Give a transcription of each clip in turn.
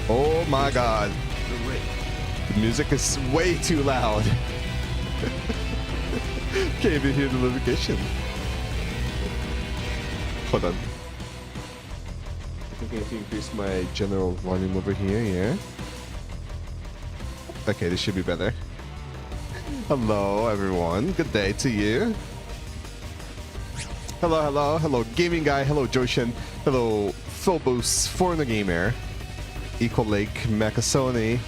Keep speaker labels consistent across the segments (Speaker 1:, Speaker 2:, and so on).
Speaker 1: Oh my god. The music is way too loud. Can't even hear the notification. Hold on. I think I need to increase my general volume over here, yeah? Okay, this should be better. Hello, everyone. Good day to you. Hello, hello, hello, gaming guy. Hello, Joshin. Hello, Philbos, Foreigner Gamer. Equal Lake, Macasoni.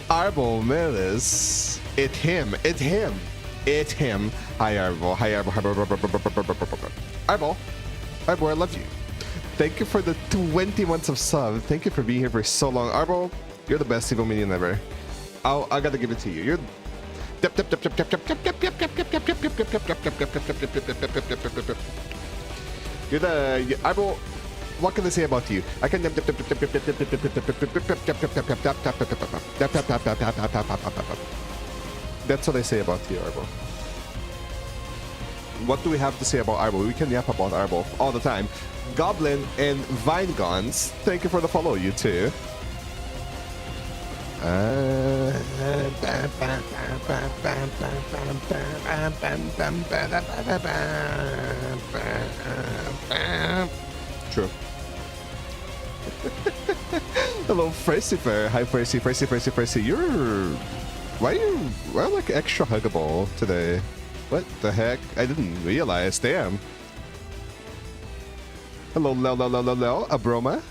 Speaker 1: Arbo Melis. It's him. It's him. It's him. Hi, Arbo. Hi, Arbo. Arbo. Arbo, I love you. Thank you for the 20 months of sub. Thank you for being here for so long. Arbo, you're the best evil minion ever. I gotta give it to you. You're you're the Arbo. What can I say about you? I can. That's what I say about you, Arbo. What do we have to say about Arbo? We can yap about Arbo all the time. Goblin and Vine Guns, thank you for the follow, you too. True. Hello, Fracifer. Hi, Fracy. Why are you like extra huggable today? What the heck? I didn't realize. Damn. Hello, Abroma.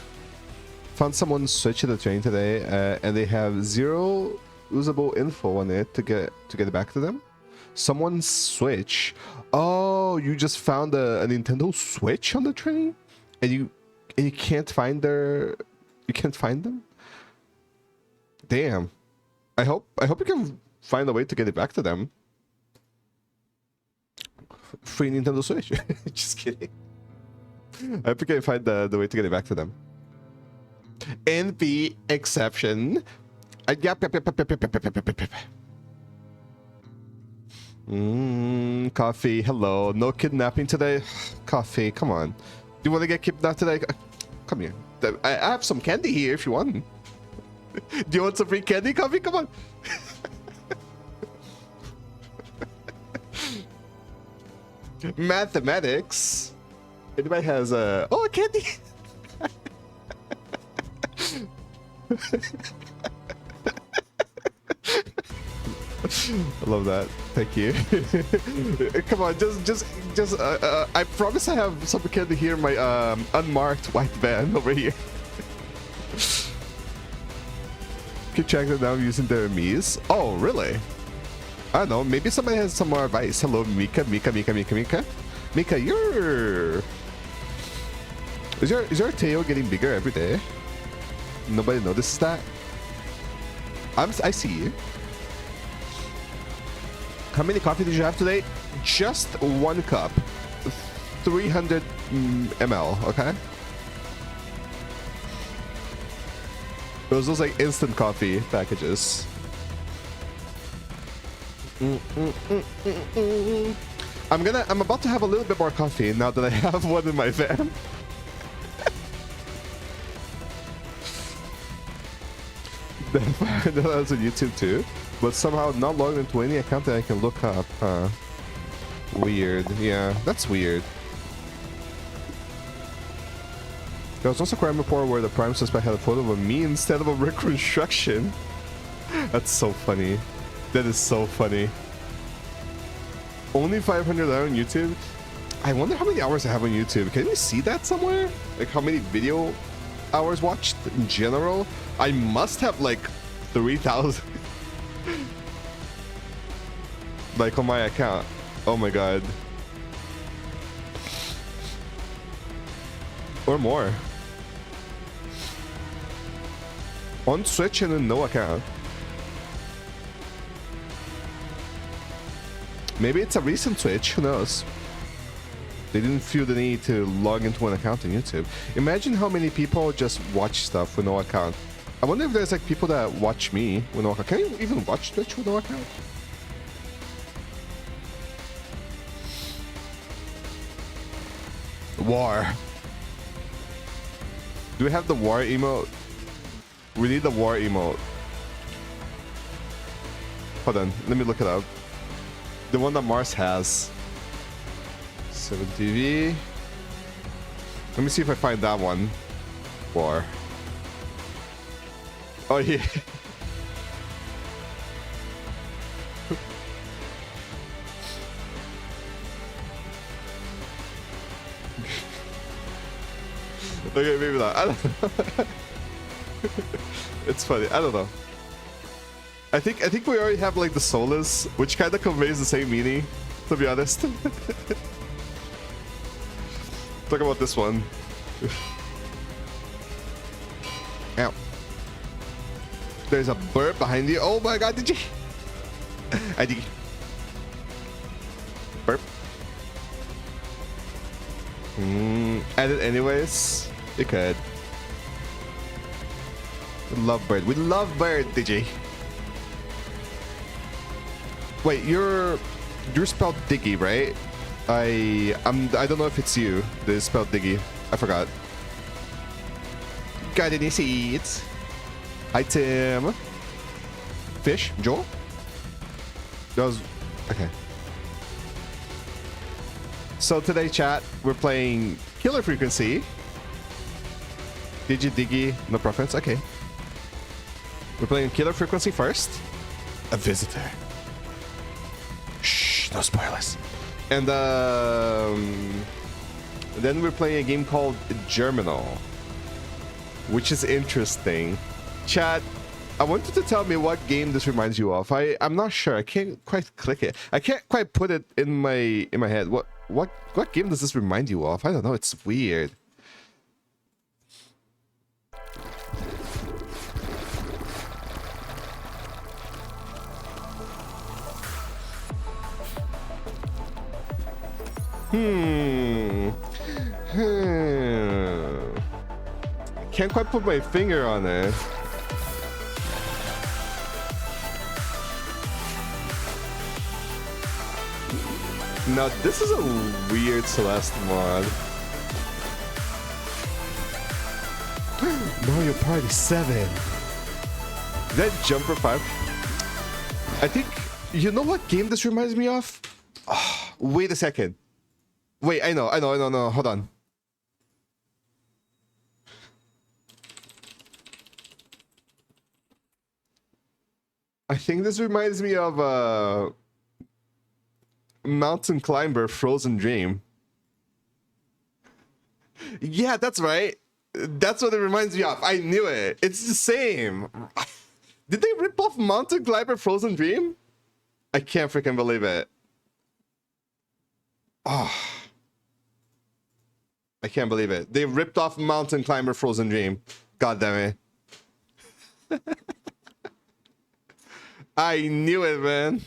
Speaker 1: Found someone switch to the train today, and they have 0 usable info on it to get it back to them. Someone switch. Oh, you just found a Nintendo Switch on the train, and you can't find you can't find them. Damn. I hope you can find a way to get it back to them. Free Nintendo Switch. Just kidding. I hope you can find the way to get it back to them. NP exception. Coffee. Hello. No kidnapping today. Coffee. Come on. Do you want to get kidnapped today? Come here. I have some candy here if you want. Do you want some free candy, Coffee? Come on. Mathematics. Anybody has a candy? I love that. Thank you. Come on, just. I promise I have some candy here in my unmarked white van over here. Keep tracking them down using their Mies. Oh, really? I don't know. Maybe somebody has some more advice. Hello, Mika. Mika, you're. Is your tail getting bigger every day? Nobody notices that. I see you. How many coffee did you have today? Just 1 cup, 300 ml. Okay. Those like instant coffee packages. I'm about to have a little bit more coffee now that I have one in my van. That was on YouTube too, but somehow not logged into any account that I can look up. Weird. Yeah, that's weird. There was also a crime report where the prime suspect had a photo of me instead of a reconstruction. That's so funny. That is so funny. Only 500 on YouTube? I wonder how many hours I have on YouTube. Can we see that somewhere? Like how many video hours watched in general? I must have like 3,000. Like on my account. Oh my god. Or more. On Switch and in no account. Maybe it's a recent Switch, who knows? They didn't feel the need to log into an account on YouTube. Imagine how many people just watch stuff with no account. I wonder if there's like people that watch me with no account. Can you even watch Twitch with no account? War. Do we have the war emote? We need the war emote. Hold on, let me look it up. The one that Mars has. 7TV. Let me see if I find that one. War. Oh yeah. Okay, maybe not. I don't know. It's funny. I don't know. I think we already have like the Solus, which kind of conveys the same meaning, to be honest. Talk about this one. Ow. There's a bird behind you. Oh my god, did you? I did. Burp. Edit anyways. You could. We love bird. We love bird, DJ. Wait, you're spelled Diggy, right? I don't know if it's you that is spelled Diggy. I forgot. Got any seeds? Hi Tim. Fish? Joel? That was okay. So today, chat, we're playing Killer Frequency. Digi Diggy, no preference. Okay. We're playing Killer Frequency first. A visitor. Shh, no spoilers. And then we're playing a game called Germinal, which is interesting. Chat, I want you to tell me what game this reminds you of. I'm not sure. I can't quite click it. I can't quite put it in my head. What game does this remind you of? I don't know. It's weird. Can't quite put my finger on it. Now this is a weird Celeste mod. Mario Party 7. Is that Jumper 5? I think, you know what game this reminds me of? Oh, wait a second. Wait, I know, hold on. I think this reminds me of Mountain Climber Frozen Dream. Yeah, that's right. That's what it reminds me of. I knew it. It's the same. Did they rip off Mountain Climber Frozen Dream? I can't freaking believe it. Oh. I can't believe it. They ripped off Mountain Climber Frozen Dream. God damn it. I knew it, man.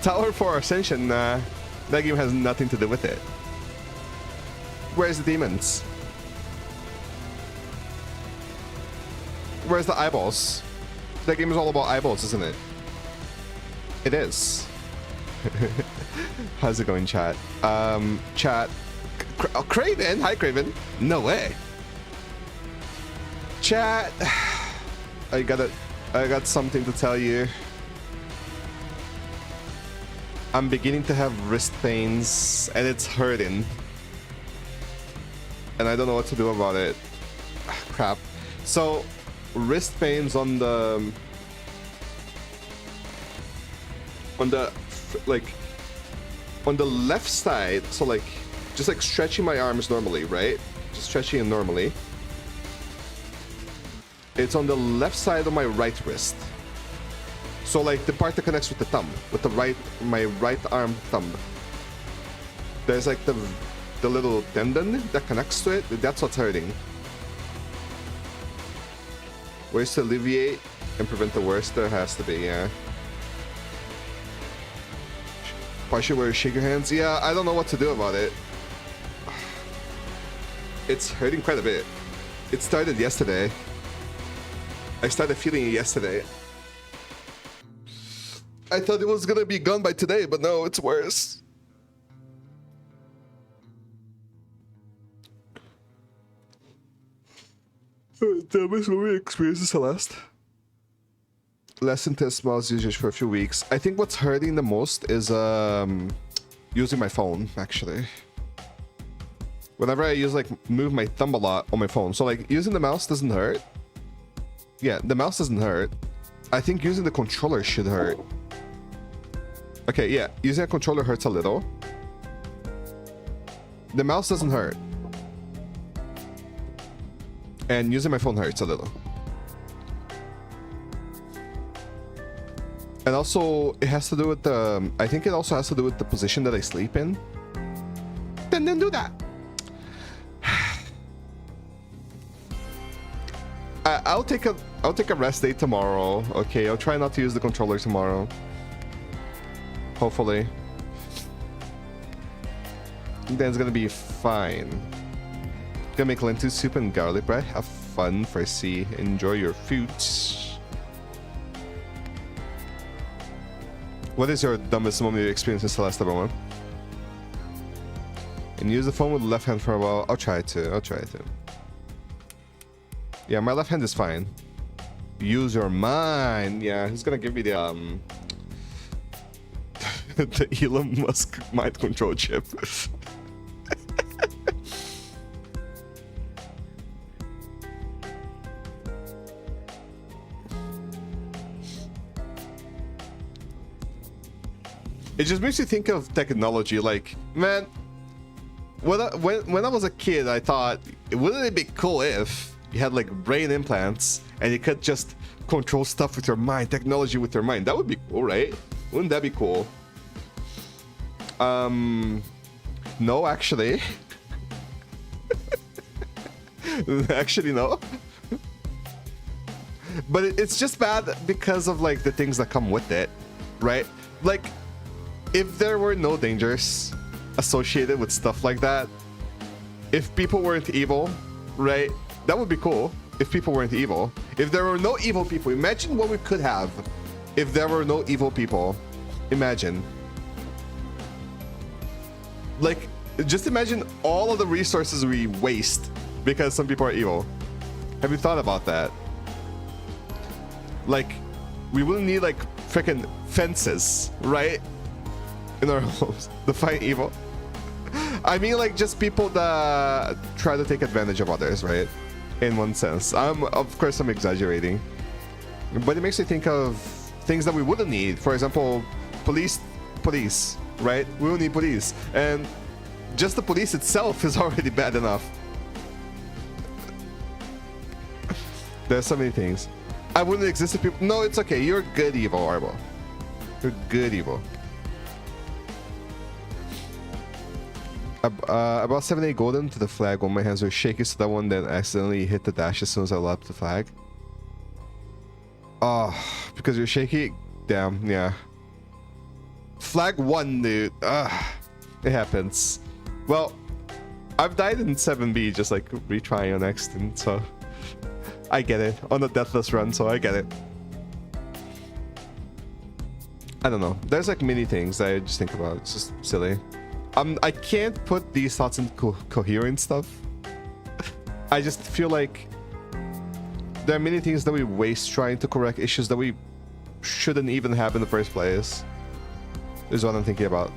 Speaker 1: Tower for Ascension, that game has nothing to do with it. Where's the demons? Where's the eyeballs? That game is all about eyeballs, isn't it? It is. How's it going, chat? Chat. Craven? Hi, Craven. No way. Chat. I got something to tell you. I'm beginning to have wrist pains and it's hurting. And I don't know what to do about it. Crap. So, wrist pains on the left side, so like just like stretching my arms normally, right? Just stretching it normally. It's on the left side of my right wrist. So like the part that connects with the thumb, with my right arm thumb. There's like the little tendon that connects to it. That's what's hurting. Ways to alleviate and prevent the worst? There has to be, yeah. Partially where you shake your hands? Yeah, I don't know what to do about it. It's hurting quite a bit. It started yesterday. I started feeling it yesterday. I thought it was gonna be gone by today, but no, it's worse. That was what we experienced the last. Less intense mouse usage for a few weeks. I think what's hurting the most is using my phone, actually. Whenever I move my thumb a lot on my phone. So like using the mouse doesn't hurt. Yeah, the mouse doesn't hurt. I think using the controller should hurt. Okay, yeah, using a controller hurts a little. The mouse doesn't hurt. And using my phone hurts a little. And also, it has to do with the... I think it also has to do with the position that I sleep in. Then do that. I'll take a rest day tomorrow. Okay, I'll try not to use the controller tomorrow. Hopefully. Then it's gonna be fine. Gonna make lentil soup and garlic bread. Have fun, Farsi. Enjoy your food. What is your dumbest moment you experienced in Celeste, Bowman? And use the phone with the left hand for a while. I'll try to. Yeah, my left hand is fine. Use your mind. Yeah, he's gonna give me the the Elon Musk mind control chip. It just makes you think of technology. Like, man, when I was a kid, I thought, wouldn't it be cool if you had like brain implants and you could just control stuff with your mind, technology with your mind? That would be cool, right? Wouldn't that be cool? No, actually. Actually, no. But it's just bad because of like the things that come with it, right? Like, if there were no dangers associated with stuff like that, if people weren't evil, right? That would be cool if people weren't evil. If there were no evil people, imagine what we could have if there were no evil people. Imagine. Like, just imagine all of the resources we waste because some people are evil. Have you thought about that? Like, we wouldn't need like freaking fences, right? In our homes to fight evil. I mean, like, just people that try to take advantage of others, right? In one sense. Of course, I'm exaggerating. But it makes me think of things that we wouldn't need. For example, police, right? We don't need police. And just the police itself is already bad enough. There's so many things. I wouldn't exist if people... No, it's okay. You're good evil, Arbo. You're good evil. About 7-8 golden to the flag when my hands were shaky, so that one then accidentally hit the dash as soon as I leapt the flag. Oh, because you're shaky? Damn, yeah. Flag 1, dude. It happens. Well, I've died in 7B just like retrying on Extant, so I get it. On a deathless run, so I get it. I don't know. There's like many things that I just think about. It's just silly. I can't put these thoughts in coherent stuff. I just feel like there are many things that we waste trying to correct issues that we shouldn't even have in the first place. Is what I'm thinking about.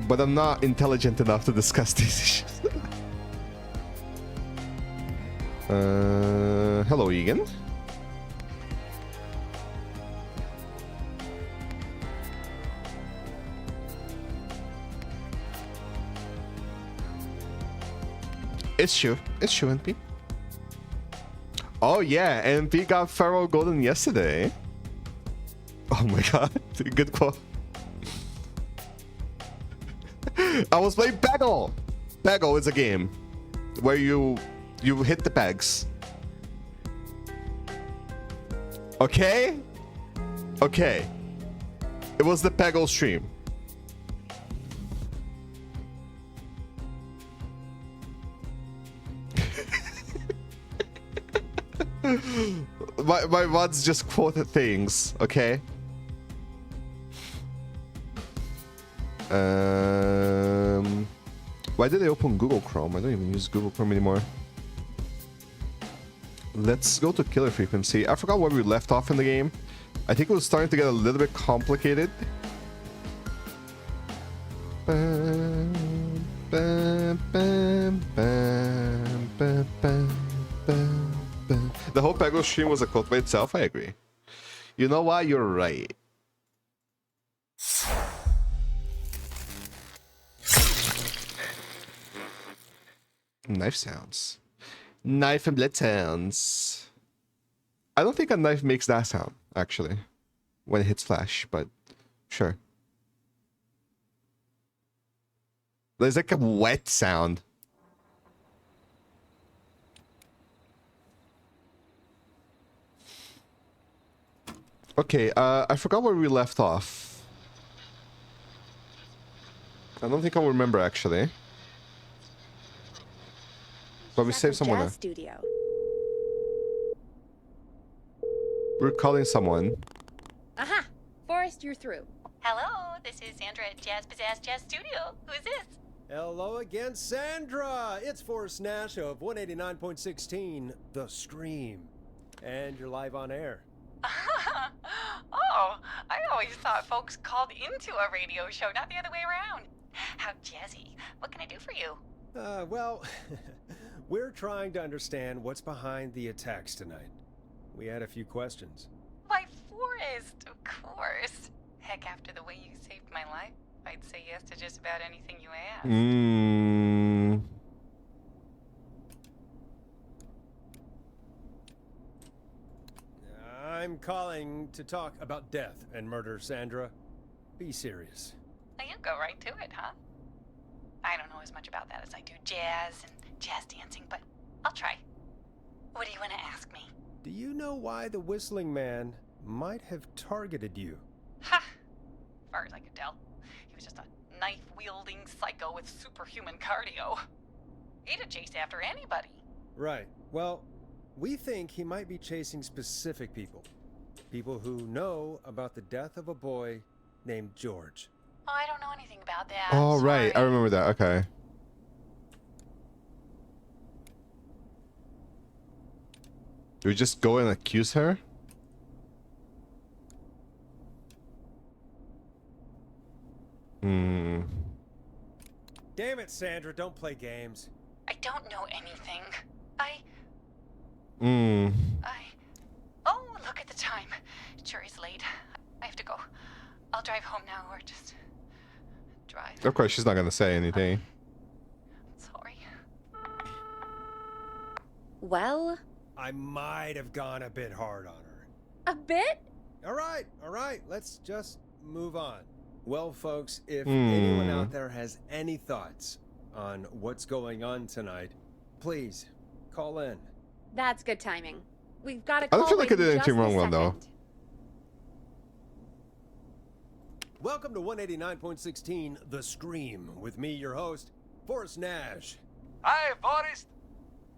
Speaker 1: But I'm not intelligent enough to discuss these issues. Hello, Egan. It's true, NP. Oh yeah, NP got Pharaoh Golden yesterday. Oh my god, good quote. I was playing Peggle. Peggle is a game where you hit the pegs. Okay? Okay. It was the Peggle stream. my mods just quoted things, okay? Why did I open Google Chrome? I don't even use Google Chrome anymore. Let's go to killer frequency. I forgot where we left off in the game. I think it was starting to get a little bit complicated. The whole Pego stream was a quote by itself. I agree. You know why? You're right. Knife sounds. Knife and blood sounds. I don't think a knife makes that sound, actually, when it hits flash, but sure. There's like a wet sound. Okay, I forgot where we left off. I don't think I'll remember, actually. But we saved someone.
Speaker 2: Studio.
Speaker 1: We're calling someone.
Speaker 2: Aha! Forrest, you're through.
Speaker 3: Hello, this is Sandra at Jazz Pizzazz Jazz Studio. Who is this?
Speaker 4: Hello again, Sandra! It's Forrest Nash of 189.16, The Stream. And you're live on air.
Speaker 3: Oh, I always thought folks called into a radio show, not the other way around. How jazzy. What can I do for you?
Speaker 4: Well, we're trying to understand what's behind the attacks tonight. We had a few questions.
Speaker 3: Why, Forrest, of course. Heck, after the way you saved my life, I'd say yes to just about anything you asked.
Speaker 4: I'm calling to talk about death and murder, Sandra. Be serious.
Speaker 3: Now you go right to it, huh? I don't know as much about that as I do jazz and jazz dancing, but I'll try. What do you want to ask me?
Speaker 4: Do you know why the Whistling Man might have targeted you?
Speaker 3: Ha! As far as I could tell, he was just a knife-wielding psycho with superhuman cardio. He'd have chased after anybody.
Speaker 4: Right. Well, we think he might be chasing specific people. People who know about the death of a boy named George.
Speaker 3: Oh, I don't know anything about that.
Speaker 1: Oh, right. I
Speaker 3: Sorry.
Speaker 1: remember that. Okay. Do we just go and accuse her?
Speaker 4: Damn it, Sandra, don't play games.
Speaker 3: I don't know anything. Oh, look at the time. It sure is late. I have to go. I'll drive home now, or just drive.
Speaker 1: Of course, she's not gonna say anything.
Speaker 3: Sorry.
Speaker 2: Well,
Speaker 4: I might have gone a bit hard on her.
Speaker 2: a bit?
Speaker 4: All right, let's just move on. Well, folks, if anyone out there has any thoughts on what's going on tonight, please call in.
Speaker 2: That's good timing. We've got a
Speaker 1: I
Speaker 2: call
Speaker 1: don't feel like I did
Speaker 2: waiting
Speaker 1: anything
Speaker 2: just a
Speaker 1: wrong, though.
Speaker 2: second.
Speaker 4: Welcome to 189.16, The Scream, with me, your host, Forrest Nash.
Speaker 5: Hi, Forrest.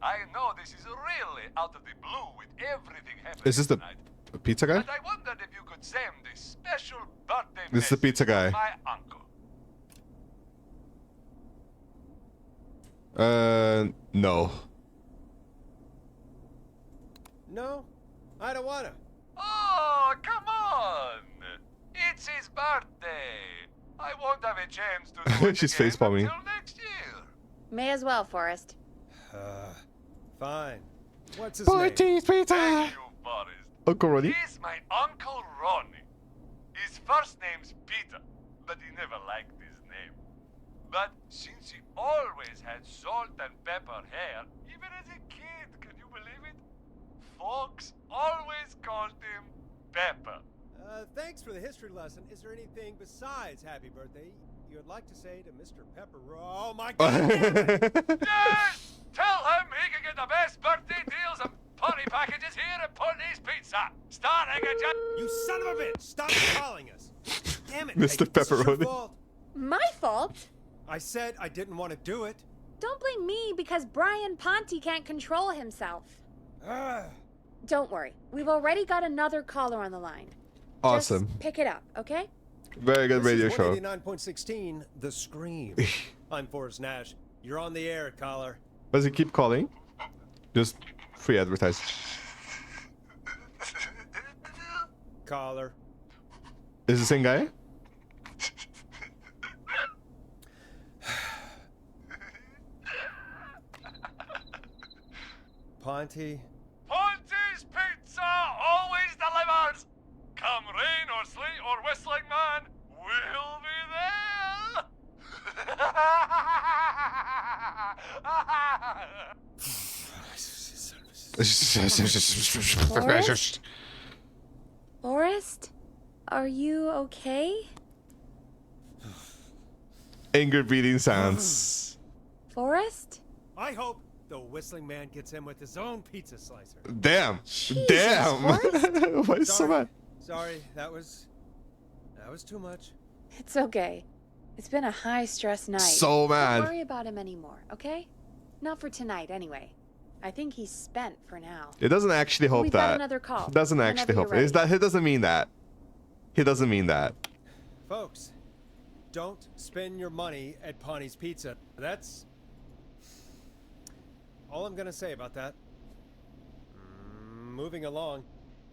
Speaker 5: I know this is really out of the blue with everything happening
Speaker 1: Is this the
Speaker 5: tonight,
Speaker 1: pizza guy?
Speaker 5: but I wondered if you could send this special birthday
Speaker 1: This is the
Speaker 5: message
Speaker 1: pizza guy.
Speaker 5: to my uncle.
Speaker 1: No.
Speaker 4: No, I don't wanna.
Speaker 5: Oh, come on! It's his birthday. I won't have a chance to do it
Speaker 1: She's
Speaker 5: again
Speaker 1: facepalming.
Speaker 5: until next year.
Speaker 2: May as well, Forrest.
Speaker 4: Fine. What's his name?
Speaker 1: Party's pizza!
Speaker 5: Thank you, Forrest.
Speaker 1: Uncle Ronnie?
Speaker 5: He's my Uncle Ronnie. His first name's Peter, but he never liked his name. But since he always had salt and pepper hair, even as a kid, can you believe it? Folks always called him Pepper.
Speaker 4: Thanks for the history lesson. Is there anything besides happy birthday you would like to say to Mr. Pepper? Oh my God!
Speaker 5: Yes! Tell him he can get the best birthday deals and party packages here at Putney's Pizza. Starting at just...
Speaker 4: You son of a bitch! Stop calling us! Damn it,
Speaker 1: Mr.
Speaker 4: Hey, this is your
Speaker 1: Pepperoni.
Speaker 4: fault.
Speaker 2: My fault?
Speaker 4: I said I didn't want to do it.
Speaker 2: Don't blame me because Brian Ponte can't control himself. Don't worry. We've already got another caller on the line.
Speaker 1: Awesome.
Speaker 2: Just pick it up, okay?
Speaker 1: Very good radio
Speaker 4: This is
Speaker 1: show.
Speaker 4: 189.16, The Scream. I'm Forrest Nash. You're on the air, caller.
Speaker 1: Does he keep calling? Just free advertise.
Speaker 4: Caller.
Speaker 1: Is it the same guy?
Speaker 4: Ponty.
Speaker 5: Ponty's Pizza always delivers. Come rain or sleet or whistling man, we'll be
Speaker 2: Forrest? Forrest? Are you okay?
Speaker 1: Anger beating sounds.
Speaker 2: Forrest?
Speaker 4: I hope the whistling man gets him with his own pizza slicer.
Speaker 1: Damn.
Speaker 2: Jesus,
Speaker 1: Damn.
Speaker 2: Forrest?
Speaker 1: Why is so bad?
Speaker 4: Sorry, that was too much.
Speaker 2: It's okay. It's been a high-stress night.
Speaker 1: So mad.
Speaker 2: Don't worry about him anymore, okay? Not for tonight, anyway. I think he's spent for now.
Speaker 1: It doesn't actually hope
Speaker 2: We've
Speaker 1: that.
Speaker 2: got another call.
Speaker 1: Doesn't actually
Speaker 2: Whenever
Speaker 1: hope.
Speaker 2: you're
Speaker 1: Is that
Speaker 2: ready.
Speaker 1: he doesn't mean that. He doesn't mean that.
Speaker 4: Folks, don't spend your money at Ponty's Pizza. That's all I'm gonna say about that. Moving along,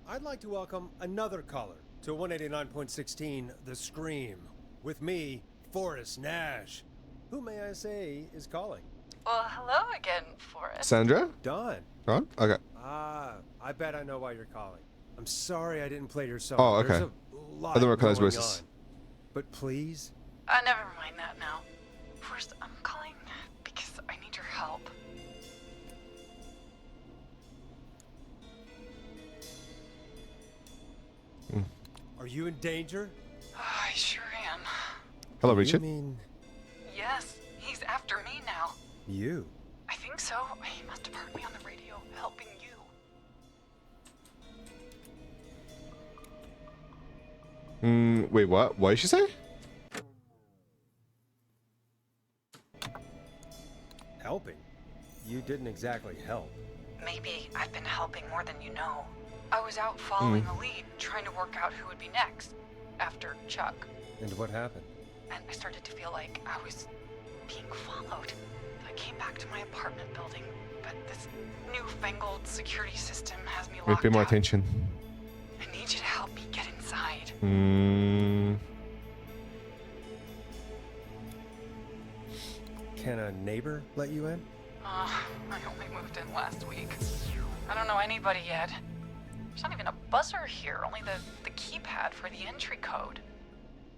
Speaker 4: I'd like to welcome another caller to 189.16 The Scream. With me, Forrest Nash. Who may I say is calling?
Speaker 3: Well, hello again, Forrest.
Speaker 1: Sandra?
Speaker 4: Don.
Speaker 1: Ron? Okay.
Speaker 4: I bet I know why you're calling. I'm sorry I didn't play your song.
Speaker 1: Oh, okay.
Speaker 4: There's a lot
Speaker 1: I don't recognize
Speaker 4: going
Speaker 1: voices.
Speaker 4: on. But please,
Speaker 3: Never mind that now. Forrest, I'm calling because I need your help.
Speaker 4: are you in danger?
Speaker 3: I sure am.
Speaker 1: Hello,
Speaker 4: You
Speaker 1: Richard.
Speaker 4: mean
Speaker 3: Yes, he's after me now.
Speaker 4: you?
Speaker 3: I think so. He must have heard me on the radio helping you.
Speaker 1: Wait, what? What did she say?
Speaker 4: Helping? You didn't exactly help.
Speaker 3: Maybe I've been helping more than you know. I was out following a lead, trying to work out who would be next, after Chuck.
Speaker 4: And what happened?
Speaker 3: And I started to feel like I was being followed. I came back to my apartment building, but this newfangled security system has me
Speaker 1: Wait,
Speaker 3: locked
Speaker 1: pay more
Speaker 3: out.
Speaker 1: attention.
Speaker 3: I need you to help me get inside.
Speaker 4: Can a neighbor let you in?
Speaker 3: I only moved in last week. I don't know anybody yet. There's not even a buzzer here, only the keypad for the entry code.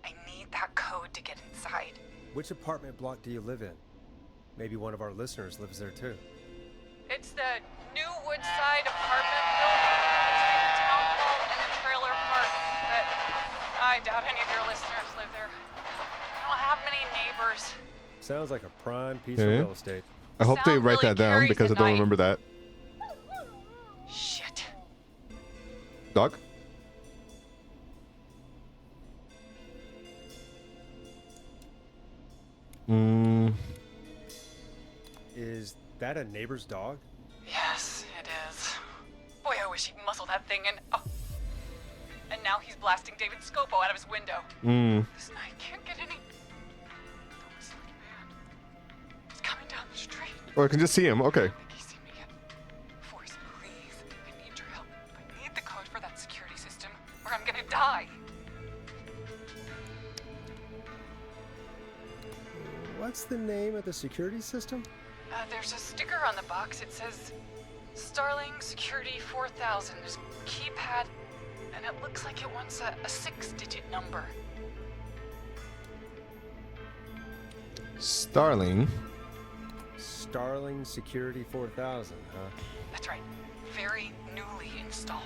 Speaker 3: I need that code to get inside.
Speaker 4: Which apartment block do you live in? Maybe one of our listeners lives there too.
Speaker 3: It's the new Woodside apartment building between the town hall and the trailer park. But I doubt any of your listeners live there. I don't have many neighbors.
Speaker 4: Sounds like a prime piece
Speaker 1: Okay.
Speaker 4: of real estate.
Speaker 1: I hope they
Speaker 3: Sound
Speaker 1: write
Speaker 3: really
Speaker 1: that down
Speaker 3: carries
Speaker 1: because I
Speaker 3: at
Speaker 1: don't
Speaker 3: night.
Speaker 1: remember that.
Speaker 3: Shit.
Speaker 1: Dog?
Speaker 4: Is that a neighbor's dog?
Speaker 3: Yes, it is. Boy, I wish he'd muzzle that thing and... Oh. And now he's blasting David Scopo out of his window. This night can't get any... The whistling man. He's coming down the street.
Speaker 1: Oh, I can just see him. Okay.
Speaker 3: I think he's seen me yet. Forrest, please. I need your help. I need the code for that security system, or I'm gonna die.
Speaker 4: What's the name of the security system?
Speaker 3: There's a sticker on the box. It says Starling Security 4000. There's a keypad, and it looks like it wants a 6-digit number.
Speaker 1: Starling.
Speaker 4: Starling Security 4000, huh?
Speaker 3: That's right. Very newly installed.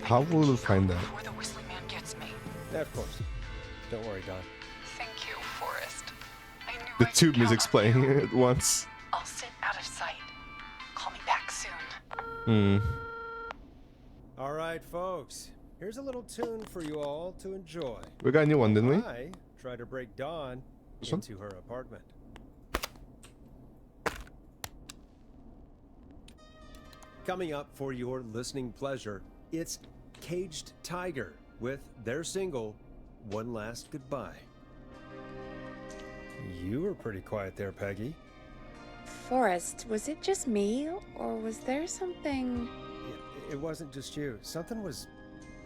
Speaker 1: How will we find that?
Speaker 3: Before the whistling man gets me.
Speaker 4: Yeah, of course. Don't worry, Don.
Speaker 3: Thank you, Forrest. I knew
Speaker 1: The
Speaker 3: I could
Speaker 1: tube
Speaker 3: count
Speaker 1: music's
Speaker 3: on
Speaker 1: playing
Speaker 3: you.
Speaker 1: at once.
Speaker 3: I'll sit out of sight. Call me back soon.
Speaker 4: All right, folks. Here's a little tune for you all to enjoy.
Speaker 1: We got a new one, didn't we?
Speaker 4: I try to break Dawn
Speaker 1: This one?
Speaker 4: into her apartment. Coming up for your listening pleasure, it's Caged Tiger with their single, One Last Goodbye. You were pretty quiet there, Peggy.
Speaker 2: Forrest, was it just me, or was there something...
Speaker 4: It wasn't just you. Something was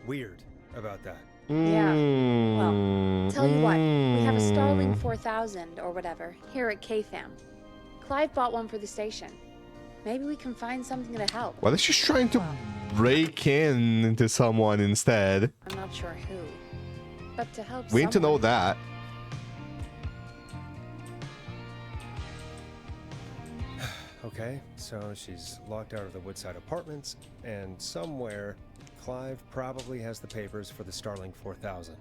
Speaker 4: weird about that.
Speaker 2: Yeah. Well, tell you what, we have a Starling 4000 or whatever here at KFAM. Clive bought one for the station. Maybe we can find something to help.
Speaker 1: What if she's trying to break into someone instead?
Speaker 2: I'm not sure who, but to help
Speaker 1: We need to know
Speaker 2: someone.
Speaker 1: that.
Speaker 4: Okay, so she's locked out of the Woodside Apartments, and somewhere, Clive probably has the papers for the Starling 4000.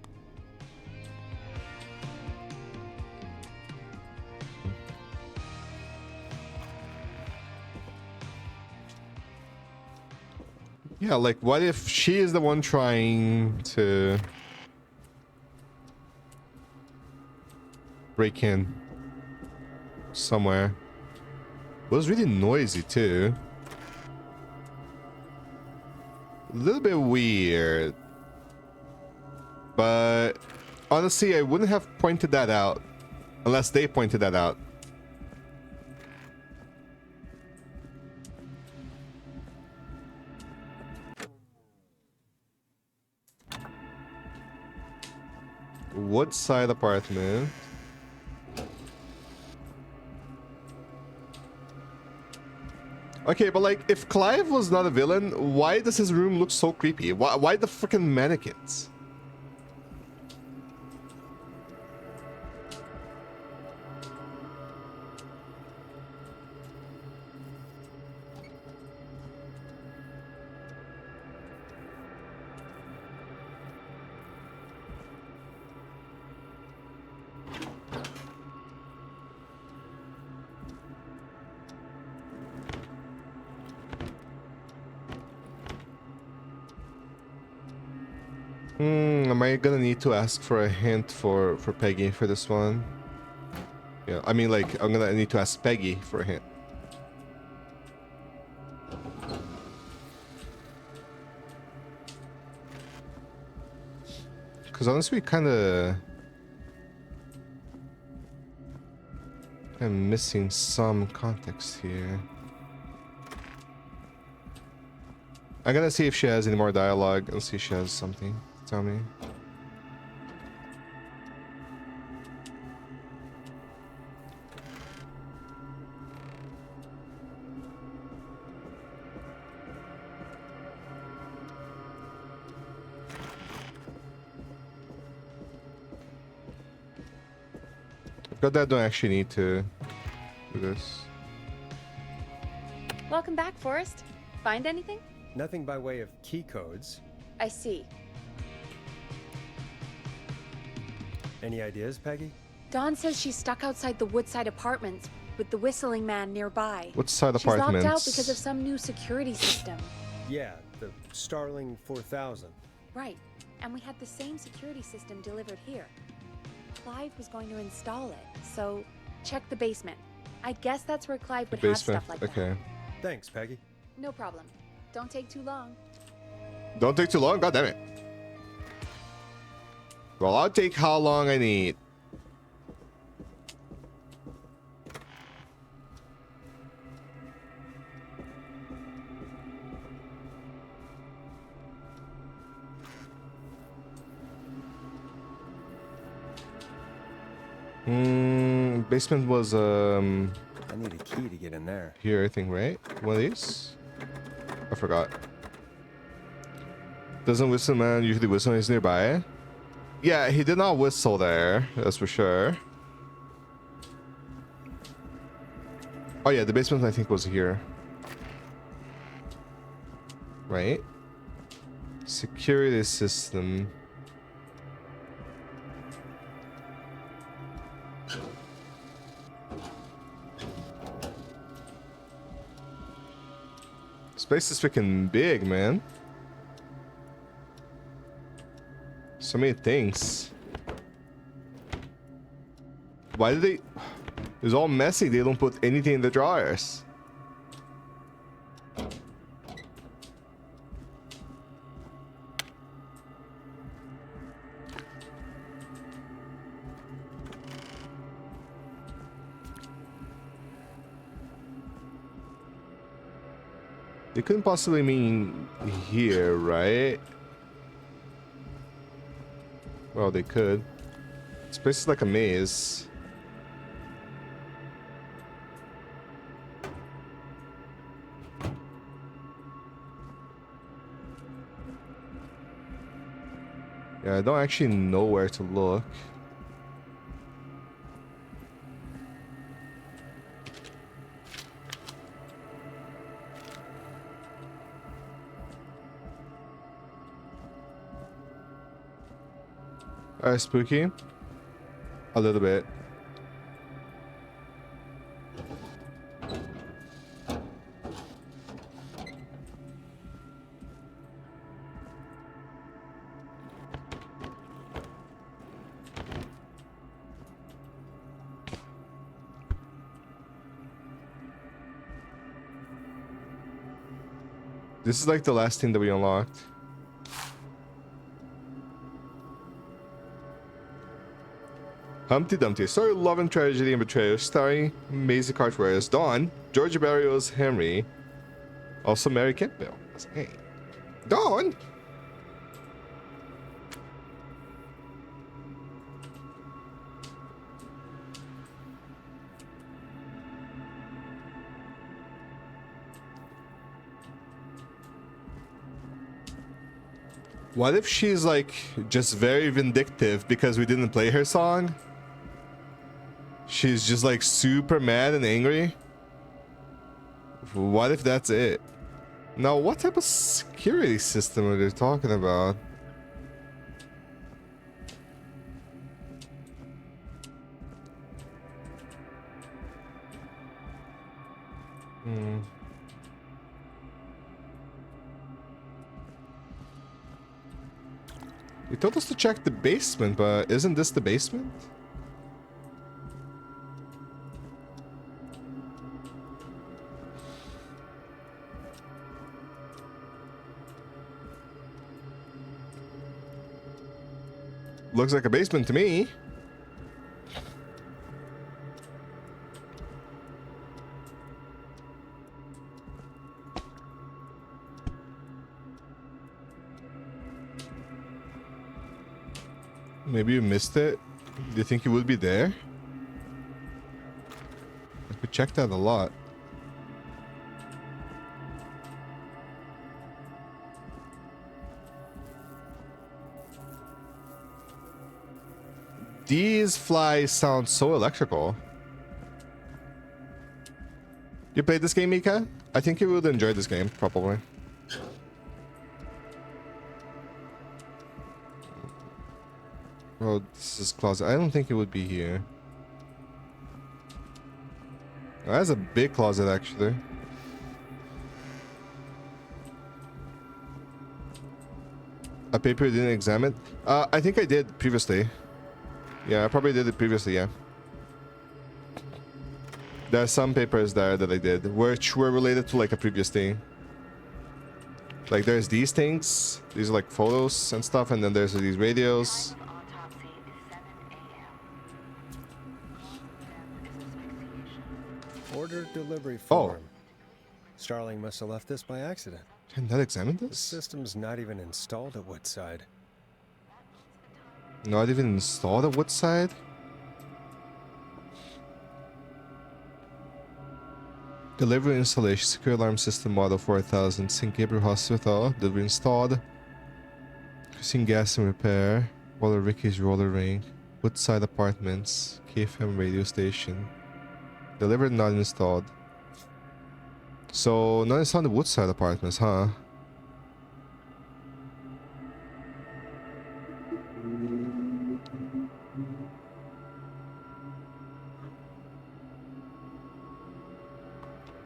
Speaker 1: Yeah, like what if she is the one trying to break in somewhere? It was really noisy too. A little bit weird. But honestly, I wouldn't have pointed that out unless they pointed that out. Woodside apartment. Okay, but like, if Clive was not a villain, why does his room look so creepy? Why the freaking mannequins? Am I gonna need to ask for a hint for Peggy for this one? Yeah, I mean, like, I'm gonna need to ask Peggy for a hint. Because honestly, I'm missing some context here. I'm gonna see if she has any more dialogue and see if she has something to tell me. But I don't actually need to do this.
Speaker 2: Welcome back, Forrest. Find anything?
Speaker 4: Nothing by way of key codes.
Speaker 2: I see.
Speaker 4: Any ideas, Peggy?
Speaker 2: Dawn says she's stuck outside the Woodside Apartments with the whistling man nearby.
Speaker 1: Woodside
Speaker 2: She's locked
Speaker 1: apartments.
Speaker 2: out because of some new security system.
Speaker 4: Yeah, the Starling 4000.
Speaker 2: Right. And we had the same security system delivered here. Clive was going to install it, so check the basement. I guess that's where Clive would have
Speaker 1: Basement.
Speaker 2: stuff like
Speaker 1: Okay.
Speaker 4: Thanks, Peggy.
Speaker 2: that. No problem. Don't take too long.
Speaker 1: Don't take too long. God damn it. Well, I'll take how long I need. Basement was
Speaker 4: I need a key to get in there.
Speaker 1: here, I think, right? One of these? I forgot. Doesn't whistle man usually whistle when he's nearby? Yeah, he did not whistle there, that's for sure. Oh yeah, the basement I think was here. Right? Security system. This place is freaking big, man. So many things. Why did they... It's all messy. They don't put anything in the drawers. They couldn't possibly mean here, right? Well, they could. This place is like a maze. Yeah, I don't actually know where to look. Spooky. A little bit. This is like the last thing that we unlocked. Humpty Dumpty, story of love and tragedy and betrayal, starring Maisie Cartwright as Dawn, George Barrio as Henry, also Mary Campbell as Hey. Dawn? What if she's like just very vindictive because we didn't play her song? She's just like super mad and angry. What if that's it? Now, what type of security system are they talking about? They told us to check the basement, but isn't this the basement? Looks like a basement to me. Maybe you missed it. Do you think it would be there? I could check that a lot. These flies sound so electrical. You played this game, Mika? I think you would enjoy this game, probably. Oh, this is closet. I don't think it would be here. Oh, that's a big closet, actually. A paper you didn't examine? I think I did previously. Yeah, I probably did it previously, yeah. There are some papers there that I did, which were related to like a previous thing. Like there's these things, these are like photos and stuff, and then there's these radios.
Speaker 4: Order delivery form. Starling must have left this by accident.
Speaker 1: Can that examine
Speaker 4: The
Speaker 1: this?
Speaker 4: system's not even installed at Woodside.
Speaker 1: Not even installed at Woodside? Delivery installation, secure alarm system model 4000, St. Gabriel Hospital, delivery installed. Christine gas and repair, Waller Ricky's roller ring, Woodside Apartments, KFM radio station. Delivered, not installed. So, not installed the Woodside Apartments, huh?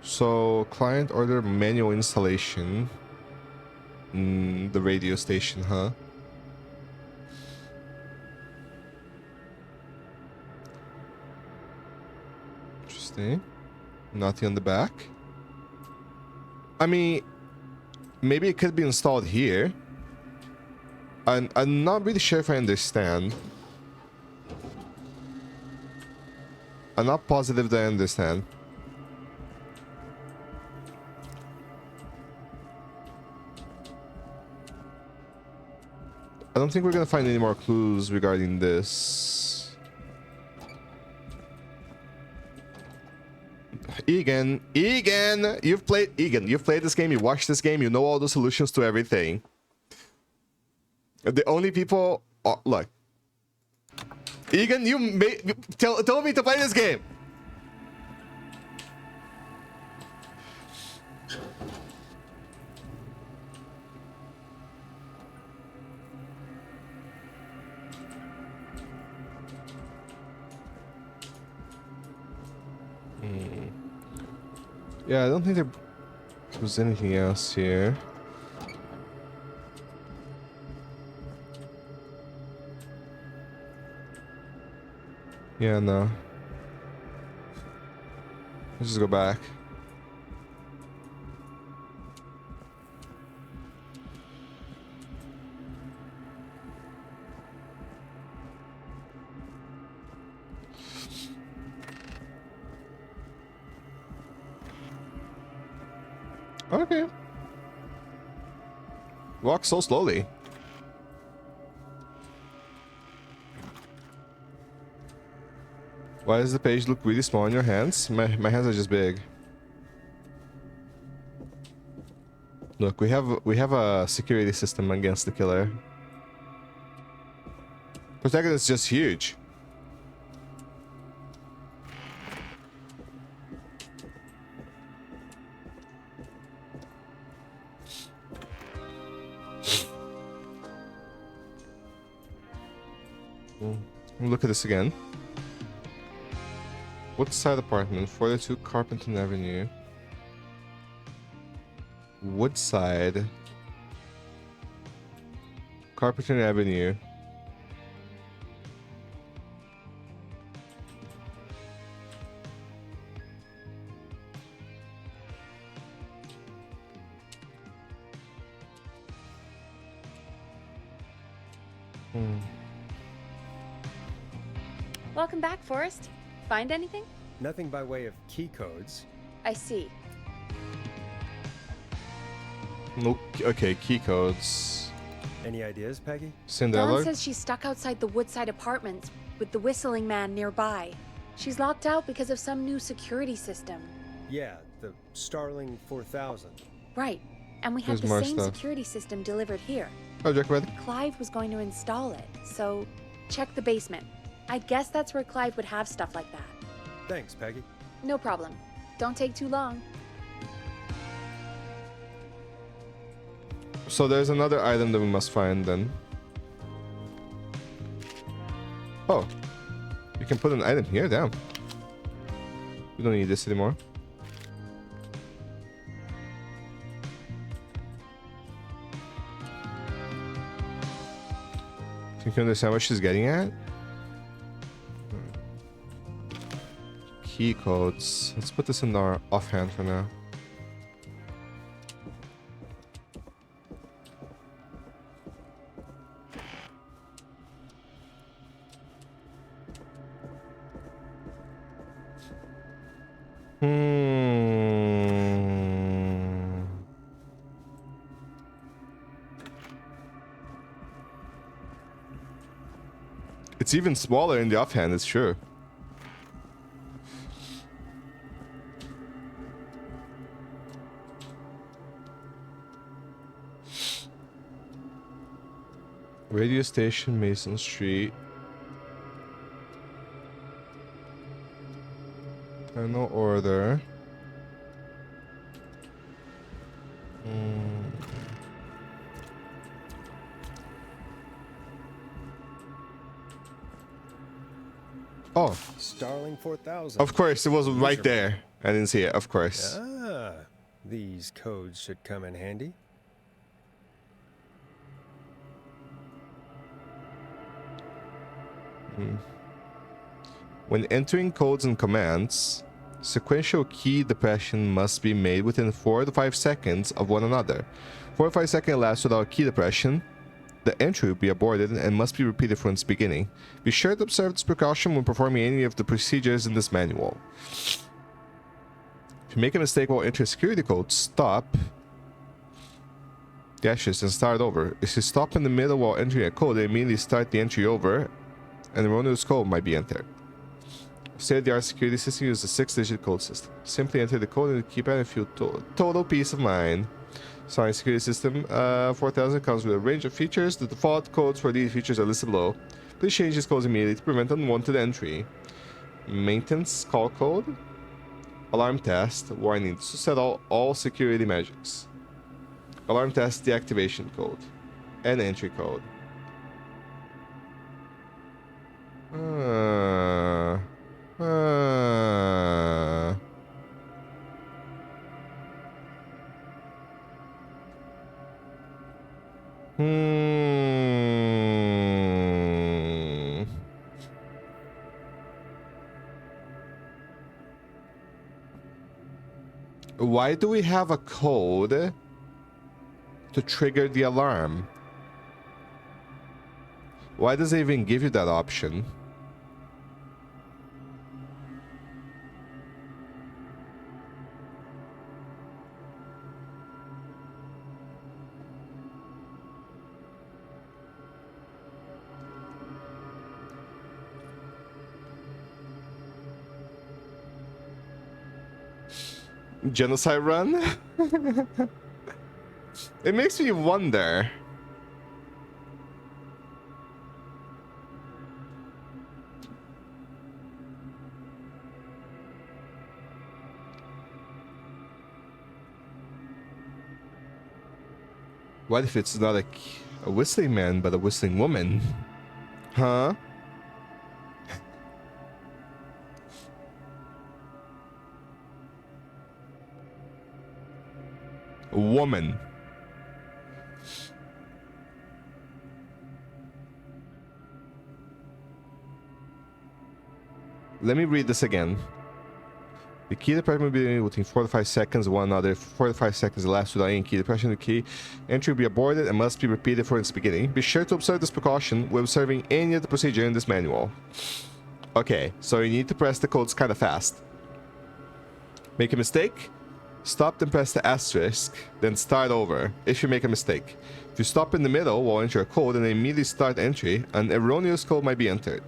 Speaker 1: So, client order manual installation. The radio station, huh? Interesting. Nothing on the back. I mean, maybe it could be installed here. I'm not really sure if I understand. I'm not positive that I understand. don't think we're gonna find any more clues regarding this. Egan, you've played this game, you watched this game, you know all the solutions to everything. The only people, look, Egan, told me to play this game. Yeah, I don't think there was anything else here. Yeah, no. Let's just go back. Okay. Walk so slowly. Why does the page look really small in your hands? My hands are just big. Look, we have a security system against the killer. Protagonist is just huge. Look at this again. Woodside apartment, 42 Carpenton Avenue. Woodside. Carpenton Avenue.
Speaker 2: Welcome back, Forrest. Find anything?
Speaker 4: Nothing by way of key codes.
Speaker 2: I see.
Speaker 1: No, okay, key codes.
Speaker 4: Any ideas, Peggy?
Speaker 2: Dawn
Speaker 1: Cinderella.
Speaker 2: says she's stuck outside the Woodside apartments with the whistling man nearby. She's locked out because of some new security system.
Speaker 4: Yeah, the Starling 4000.
Speaker 2: Right. And we had
Speaker 1: There's
Speaker 2: the
Speaker 1: more
Speaker 2: same
Speaker 1: stuff.
Speaker 2: security system delivered here.
Speaker 1: Oh, Jack Red.
Speaker 2: Clive was going to install it, so check the basement. I guess that's where Clive would have stuff like that.
Speaker 4: Thanks, Peggy.
Speaker 2: No problem. Don't take too long.
Speaker 1: So there's another item that we must find then. Oh, you can put an item here. Damn. We don't need this anymore. Think you understand what she's getting at? Key codes. Let's put this in our offhand for now. It's even smaller in the offhand, it's true. Radio station, Mason Street. No order. Oh,
Speaker 4: Starling 4000.
Speaker 1: of course, it was right there. I didn't see it, of course.
Speaker 4: Ah, these codes should come in handy.
Speaker 1: When entering codes and commands, sequential key depression must be made within 4 to 5 seconds of one another. 4 to 5 seconds elapsed without key depression. The entry will be aborted and must be repeated from its beginning. Be sure to observe this precaution when performing any of the procedures in this manual. If you make a mistake while entering a security code, stop. the ashes and start over. If you stop in the middle while entering a code, they immediately start the entry over, and the erroneous code might be entered. State-of-the-art security system uses a 6-digit code system. Simply enter the code and keep it and feel total peace of mind. Sorry, security system 4000 comes with a range of features. The default codes for these features are listed below. Please change these codes immediately to prevent unwanted entry. Maintenance call code. Alarm test. Warning. This will set all security measures. Alarm test deactivation code. And entry code. Why do we have a code to trigger the alarm? Why does it even give you that option? Genocide run? It makes me wonder. What if it's not a whistling man, but a whistling woman? Huh? Woman. Let me read this again. The key depression will be within 4 to 5 seconds. One another 4 to 5 seconds elapsed without any key depression. The key entry will be aborted and must be repeated from its beginning. Be sure to observe this precaution when observing any of the procedure in this manual. Okay, so you need to press the codes kind of fast. Make a mistake? Stop and press the asterisk, then start over if you make a mistake. If you stop in the middle while enter a code and immediately start entry, an erroneous code might be entered.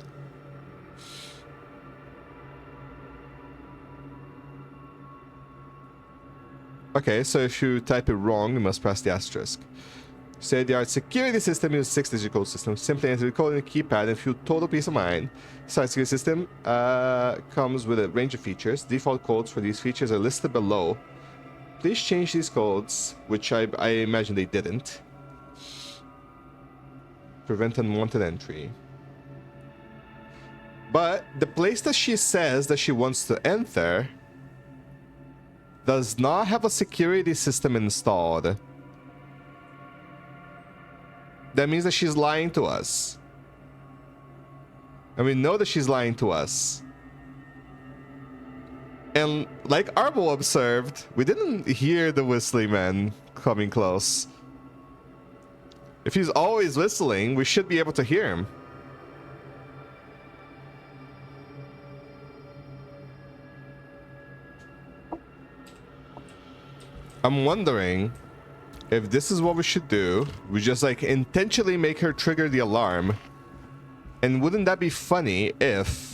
Speaker 1: Okay, so if you type it wrong, you must press the asterisk. State-of-the-art security system uses 6-digit code system. Simply enter the code in the keypad and feel total peace of mind. Site security system comes with a range of features. Default codes for these features are listed below. Please change these codes, which I imagine they didn't. Prevent unwanted entry. But the place that she says that she wants to enter does not have a security system installed. That means that she's lying to us. And we know that she's lying to us. And like Arbo observed, we didn't hear the whistling man coming close. If he's always whistling, we should be able to hear him. I'm wondering if this is what we should do. We just like intentionally make her trigger the alarm. And wouldn't that be funny if...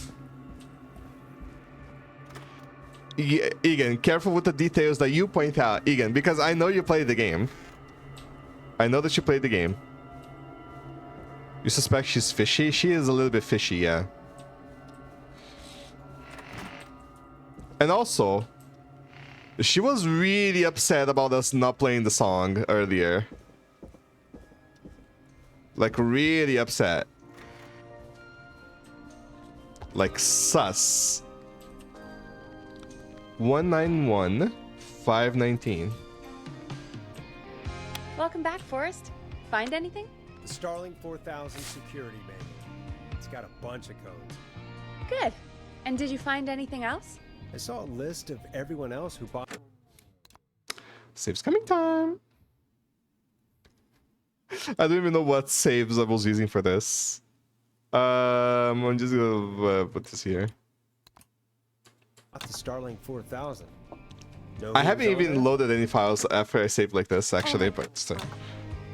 Speaker 1: Egan, careful with the details that you point out, Egan, because I know you played the game. I know that you played the game. You suspect she's fishy? She is a little bit fishy, yeah. And also, she was really upset about us not playing the song earlier. Like, really upset. Like, sus. 191-519.
Speaker 2: Welcome back, Forrest. Find anything?
Speaker 4: The Starling 4000 security manual. It's got a bunch of codes.
Speaker 2: Good. And did you find anything else?
Speaker 4: I saw a list of everyone else who bought...
Speaker 1: Saves coming time. I don't even know what saves I was using for this. I'm just gonna put this here.
Speaker 4: the Starling 4000. No
Speaker 1: I haven't
Speaker 4: names on
Speaker 1: even
Speaker 4: there?
Speaker 1: loaded any files after I saved like this, actually, but still.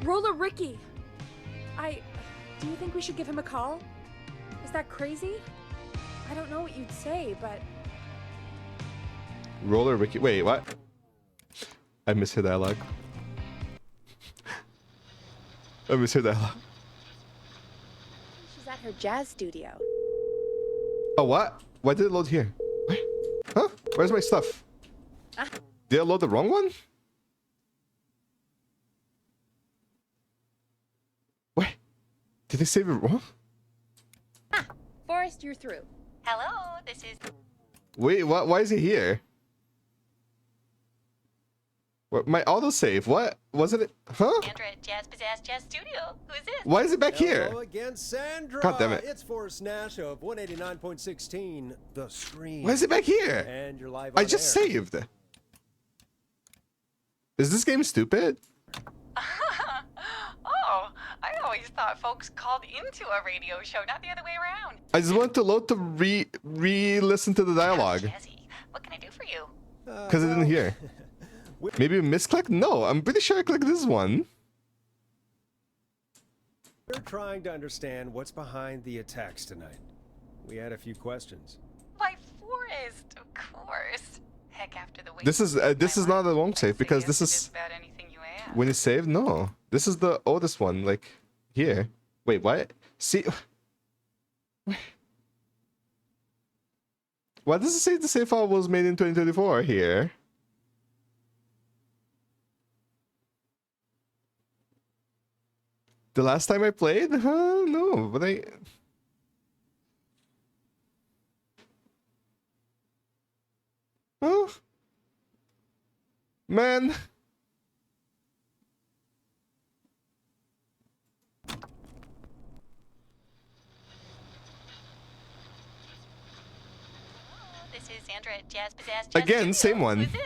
Speaker 2: Roller Ricky! Do you think we should give him a call? Is that crazy? I don't know what you'd say, but...
Speaker 1: Roller Ricky. Wait, what? I miss her dialogue. I miss her dialogue.
Speaker 2: She's at her jazz studio.
Speaker 1: Oh, what? Why did it load here? What? Huh? Where's my stuff? Did I load the wrong one? What? Did they save it wrong?
Speaker 2: Forrest, you're through.
Speaker 6: Hello, this is...
Speaker 1: Wait, what? Why is he here? What? My autosave? What? Wasn't it? Huh?
Speaker 6: Sandra at Jazz Pizzazz Jazz Studio. Who is this?
Speaker 1: Why is it back here?
Speaker 4: Hello again, Sandra.
Speaker 1: God damn it.
Speaker 4: It's Forrest Nash of 189.16, The Scream.
Speaker 1: Why is it back here?
Speaker 4: And you're live on
Speaker 1: I just
Speaker 4: air.
Speaker 1: saved. Is this game stupid?
Speaker 3: Oh, I always thought folks called into a radio show, not the other way around.
Speaker 1: I just want to load to re-listen to the dialogue.
Speaker 6: Jazzy, what can I do for you?
Speaker 1: Because I didn't hear. Maybe a misclick? No, I'm pretty sure I clicked this one.
Speaker 4: We're trying to understand what's behind the attacks tonight. We had a few questions.
Speaker 3: Why, Forrest, of course. Heck, after the way
Speaker 1: This is not a long save because this is
Speaker 3: about anything you ask.
Speaker 1: when you save. No, this is the oldest one. Like here. Wait, what? See, why does it say the save file was made in 2024 here? The last time I played? Huh? No, but I... Huh? Man.
Speaker 6: This is Sandra at Jazz Pizzazz Jazz
Speaker 1: Again,
Speaker 6: Studio.
Speaker 1: same one.
Speaker 6: Who is this?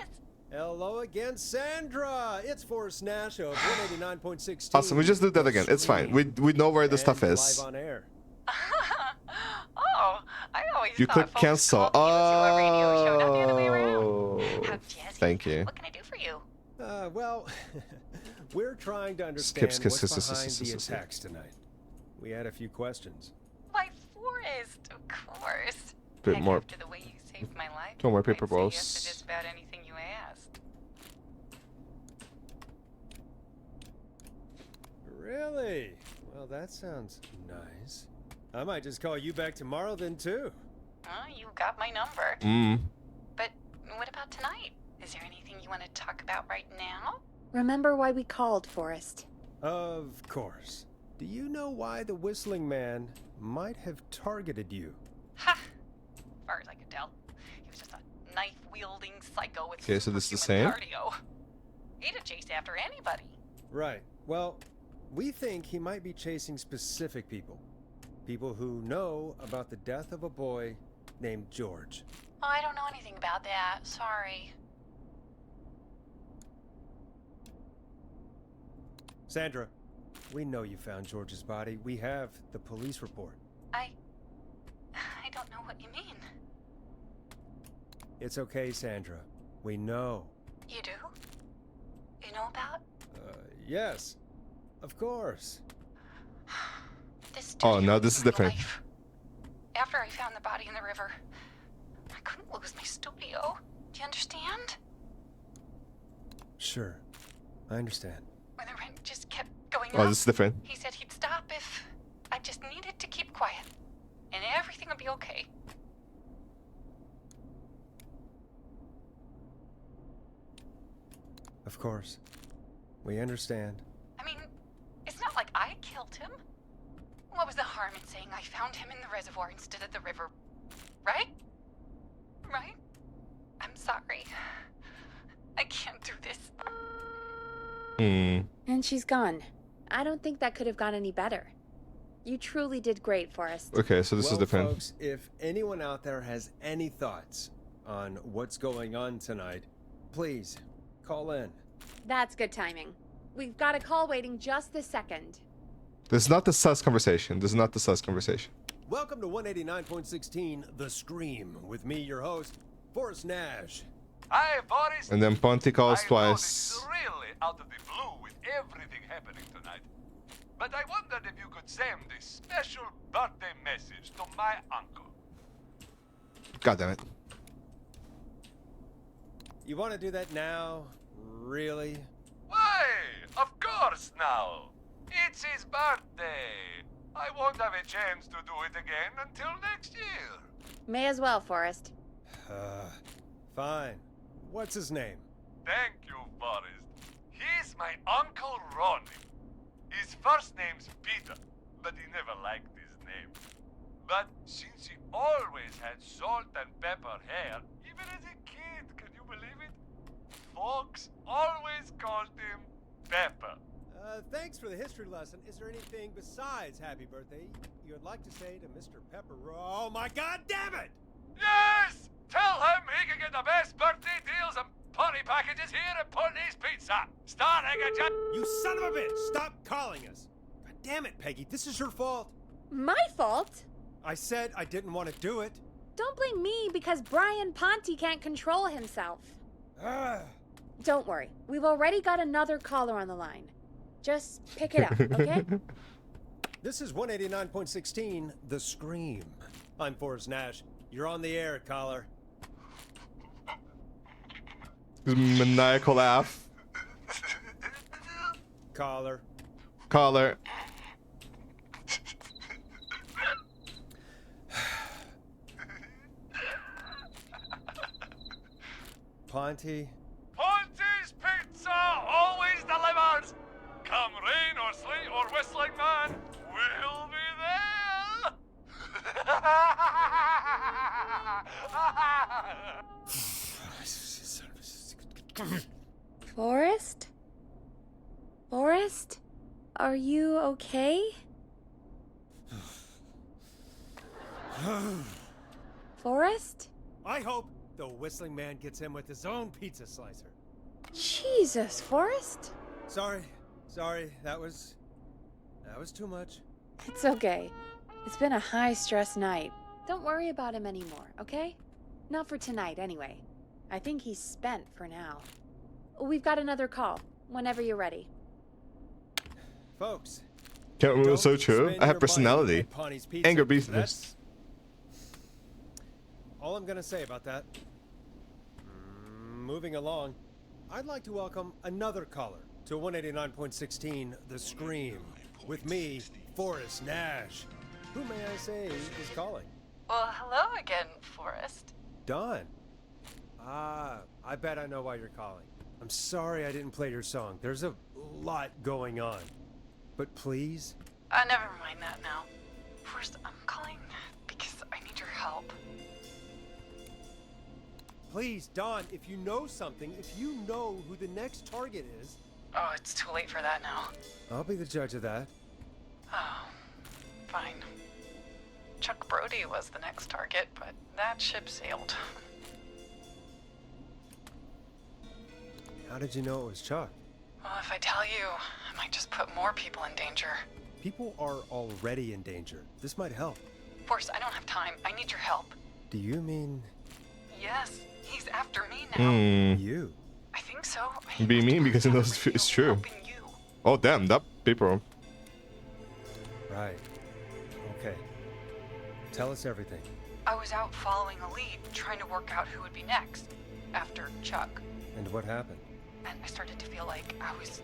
Speaker 4: Hello again, Sandra. It's Forrest Nash of 189.16.
Speaker 1: Awesome, we just did that again. It's fine. We know where the stuff
Speaker 4: And
Speaker 1: is.
Speaker 4: Live on air.
Speaker 3: Oh, I always
Speaker 1: You
Speaker 3: thought
Speaker 1: click
Speaker 3: folks
Speaker 1: cancel.
Speaker 3: called into a radio show, not the other way around.
Speaker 1: Oh,
Speaker 6: How jazzy.
Speaker 1: thank you.
Speaker 6: What can I do for you?
Speaker 4: Well, we're trying to understand
Speaker 1: skip,
Speaker 4: what's
Speaker 1: skip, skip,
Speaker 4: behind
Speaker 1: skip,
Speaker 4: the
Speaker 1: skip, skip.
Speaker 4: attacks tonight. We had a few questions.
Speaker 3: Why, Forrest, of course.
Speaker 1: Bit
Speaker 3: Heck,
Speaker 1: more.
Speaker 3: after the way you saved my life,
Speaker 1: Two more paper
Speaker 3: I'd say
Speaker 1: balls.
Speaker 3: yes to just about anything you asked.
Speaker 4: Really? Well, that sounds nice. I might just call you back tomorrow then, too.
Speaker 3: You got my number. But what about tonight? Is there anything you want to talk about right now?
Speaker 2: Remember why we called, Forrest.
Speaker 4: Of course. Do you know why the Whistling Man might have targeted you?
Speaker 3: Ha! As far as I could tell, he was just a knife-wielding psycho with
Speaker 1: Okay, so this is the
Speaker 3: superhuman
Speaker 1: same?
Speaker 3: cardio. He'd have chased after anybody.
Speaker 4: Right. Well, we think he might be chasing specific people. People who know about the death of a boy named George.
Speaker 3: Oh, I don't know anything about that. Sorry.
Speaker 4: Sandra, we know you found George's body. We have the police report.
Speaker 3: I don't know what you mean.
Speaker 4: It's okay, Sandra. We know.
Speaker 3: You do? You know about?
Speaker 4: Yes. Of course.
Speaker 3: This
Speaker 1: Oh,
Speaker 3: studio
Speaker 1: no,
Speaker 3: was
Speaker 1: this is
Speaker 3: my
Speaker 1: different.
Speaker 3: life. After I found the body in the river, I couldn't lose my studio. Do you understand?
Speaker 4: Sure. I understand.
Speaker 3: When the rent just kept going
Speaker 1: Oh,
Speaker 3: up,
Speaker 1: this is different.
Speaker 3: he said he'd stop if I just needed to keep quiet. And everything would be okay.
Speaker 4: Of course. We understand.
Speaker 3: I mean, it's not like I killed him. What was the harm in saying I found him in the reservoir instead of the river? Right? Right? I'm sorry. I can't do this.
Speaker 2: And she's gone. I don't think that could have gone any better. You truly did great, Forrest.
Speaker 1: Okay, so this
Speaker 4: well,
Speaker 1: is different.
Speaker 4: folks, if anyone out there has any thoughts on what's going on tonight, please call in.
Speaker 2: That's good timing. We've got a call waiting just this second.
Speaker 1: This is not the sus conversation. This is not the sus conversation.
Speaker 4: Welcome to 189.16, The Scream, with me, your host, Forrest Nash.
Speaker 5: Hi, Boris.
Speaker 1: And then Ponty calls
Speaker 5: I know
Speaker 1: twice.
Speaker 5: this is really out of the blue with everything happening tonight. But I wondered if you could send a special birthday message to my uncle.
Speaker 1: God damn it.
Speaker 4: You want to do that now? Really?
Speaker 5: Why? Of course now. It's his birthday. I won't have a chance to do it again until next year.
Speaker 2: May as well, Forrest.
Speaker 4: Fine. What's his name?
Speaker 5: Thank you, Forrest. He's my Uncle Ronnie. His first name's Peter, but he never liked his name. But since he always had salt and pepper hair, even as a kid, can you believe it? Folks always called him Pepper.
Speaker 4: Thanks for the history lesson. Is there anything besides happy birthday you would like to say to Mr. Pepper? Oh my god damn it!
Speaker 5: Yes! Tell him he can get the best birthday deals and party packages here at Putney's Pizza. Starting at just...
Speaker 4: You son of a bitch! Stop calling us! God damn it, Peggy, this is your fault.
Speaker 2: My fault?
Speaker 4: I said I didn't want to do it.
Speaker 2: Don't blame me because Brian Ponte can't control himself. Don't worry. We've already got another caller on the line. Just pick it up, okay?
Speaker 4: This is 189.16, The Scream. I'm Forrest Nash. You're on the air, caller.
Speaker 1: Maniacal laugh.
Speaker 4: Caller.
Speaker 1: Caller.
Speaker 4: Ponte.
Speaker 5: Ponte's Pizza always delivers. Come rain or sleet or whistling man, we'll be there.
Speaker 2: Forrest? Forrest? Are you okay? Forrest?
Speaker 4: I hope the whistling man gets him with his own pizza slicer.
Speaker 2: Jesus, Forrest?
Speaker 4: Sorry, that was too much.
Speaker 2: It's okay. It's been a high-stress night. Don't worry about him anymore, okay? Not for tonight, anyway. I think he's spent for now. We've got another call, whenever you're ready.
Speaker 4: Folks.
Speaker 1: So true.
Speaker 4: spend
Speaker 1: I have
Speaker 4: your
Speaker 1: personality.
Speaker 4: money at Pawnee Pizza.
Speaker 1: Anger business.
Speaker 4: That's all I'm gonna say about that. Moving along, I'd like to welcome another caller to 189.16 The Scream. With me, Forrest Nash. Who may I say is calling?
Speaker 3: Well, hello again, Forrest.
Speaker 4: Don. I bet I know why you're calling. I'm sorry I didn't play your song. There's a lot going on. But please?
Speaker 3: Never mind that now. First, I'm calling because I need your help.
Speaker 4: Please, Don, if you know something, if you know who the next target is...
Speaker 3: Oh, it's too late for that now.
Speaker 4: I'll be the judge of that.
Speaker 3: Oh, fine. Chuck Brody was the next target, but that ship sailed.
Speaker 4: How did you know it was Chuck?
Speaker 3: Well, if I tell you, I might just put more people in danger.
Speaker 4: People are already in danger. This might help.
Speaker 3: Forrest, I don't have time. I need your help.
Speaker 4: Do you mean...
Speaker 3: Yes, he's after me now.
Speaker 4: you?
Speaker 3: I think so.
Speaker 1: Be mean because he knows it's true.
Speaker 3: Helping you.
Speaker 1: Oh damn, that people.
Speaker 4: Right. Okay. Tell us everything.
Speaker 3: I was out following a lead, trying to work out who would be next, after Chuck.
Speaker 4: And what happened?
Speaker 3: And I started to feel like I was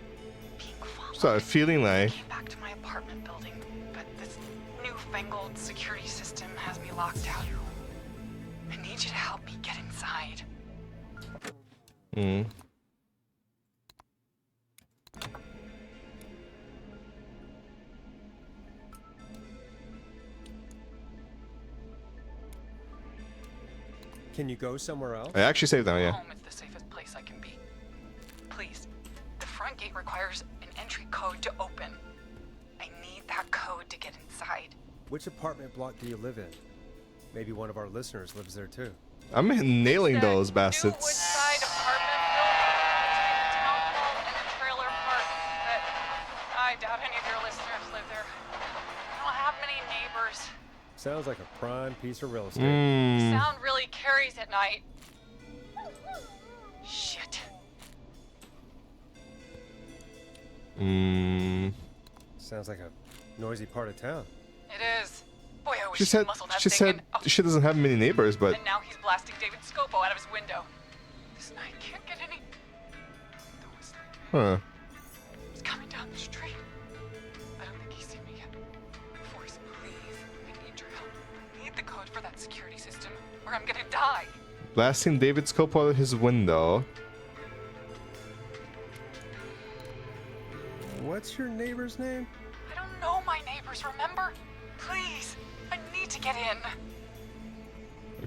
Speaker 3: being followed.
Speaker 1: Started feeling
Speaker 3: I
Speaker 1: like
Speaker 3: came back to my apartment building, but this newfangled security system has me locked out. I need you to help me get inside.
Speaker 4: Can you go somewhere else?
Speaker 1: I actually saved them, yeah.
Speaker 3: Home is the safest place I can be. Please, the front gate requires an entry code to open. I need that code to get inside.
Speaker 4: Which apartment block do you live in? Maybe one of our listeners lives there too.
Speaker 1: I'm nailing those
Speaker 3: New
Speaker 1: bastards.
Speaker 3: Woodside apartment building between the town hall and the trailer park. But I doubt any of your listeners live there. I don't have many neighbors.
Speaker 4: Sounds like a prime piece of real estate.
Speaker 3: Sound really carries at night. Shit.
Speaker 1: Hmm.
Speaker 4: Sounds like a noisy part of town.
Speaker 3: It is. Boy, I wish
Speaker 1: She
Speaker 3: he'd
Speaker 1: said
Speaker 3: muscle that
Speaker 1: she
Speaker 3: thing
Speaker 1: said
Speaker 3: in. Oh,
Speaker 1: she doesn't have many neighbors, but
Speaker 3: and now he's blasting David Scopo out of his window. This night can't get any. The whistling.
Speaker 1: huh?
Speaker 3: He's coming down the street. I don't think he's seen me yet. Forrest, please. I need your help. I need the code for that security system, or I'm gonna die.
Speaker 1: Blasting David Scope out of his window.
Speaker 4: What's your neighbor's name?
Speaker 3: I don't know my neighbors, remember? Please, I need to get in.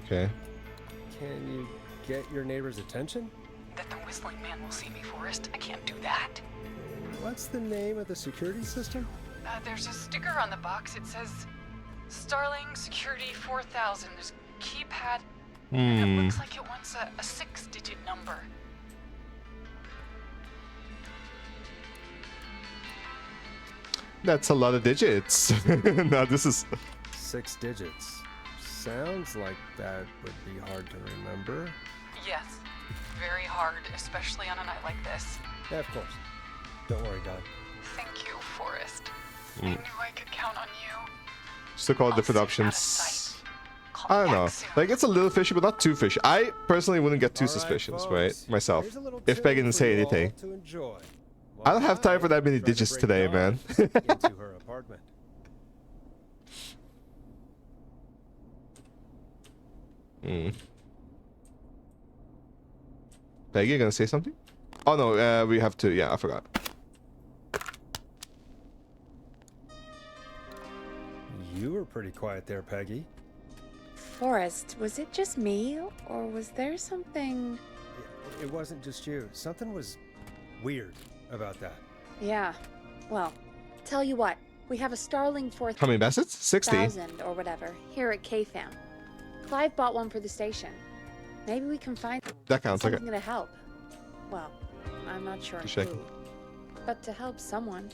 Speaker 1: Okay.
Speaker 4: Can you get your neighbor's attention?
Speaker 3: That the whistling man will see me, Forrest. I can't do that.
Speaker 4: What's the name of the security system?
Speaker 3: There's a sticker on the box. It says Starling Security 4000. There's a keypad. And it looks like it wants a 6-digit number.
Speaker 1: That's a lot of digits. No, this is
Speaker 4: 6 digits. Sounds like that would be hard to remember.
Speaker 3: Yes, very hard, especially on a night like this.
Speaker 4: Yeah, of course. Don't worry, Don.
Speaker 3: Thank you, Forrest. I knew I could count on you.
Speaker 1: still call it
Speaker 3: I'll
Speaker 1: different
Speaker 3: stay out of
Speaker 1: options.
Speaker 3: sight. Call
Speaker 1: I don't
Speaker 3: back
Speaker 1: know.
Speaker 3: soon.
Speaker 1: Like, it's a little fishy, but not too fishy. I personally wouldn't get too
Speaker 4: All right,
Speaker 1: suspicious,
Speaker 4: folks.
Speaker 1: right? Myself.
Speaker 4: Here's a little
Speaker 1: If
Speaker 4: tune
Speaker 1: Peggy didn't
Speaker 4: for
Speaker 1: say
Speaker 4: you all
Speaker 1: anything.
Speaker 4: to enjoy
Speaker 1: I don't have time for that many
Speaker 4: try to
Speaker 1: digits
Speaker 4: break
Speaker 1: today,
Speaker 4: Dawn
Speaker 1: man.
Speaker 4: into her apartment.
Speaker 1: Peggy, you gonna say something? Oh no, we have to. Yeah, I forgot.
Speaker 4: You were pretty quiet there, Peggy.
Speaker 2: Forrest, was it just me, or was there something?
Speaker 4: It wasn't just you. Something was weird about that.
Speaker 2: Yeah. Well, tell you what, we have a Starling
Speaker 1: How many baskets? 60.
Speaker 2: 4000 or whatever here at KFAM. Clive bought one for the station. Maybe we can find
Speaker 1: That counts. Okay.
Speaker 2: something to help. Well, I'm not sure
Speaker 1: Just check.
Speaker 2: who, but to help someone.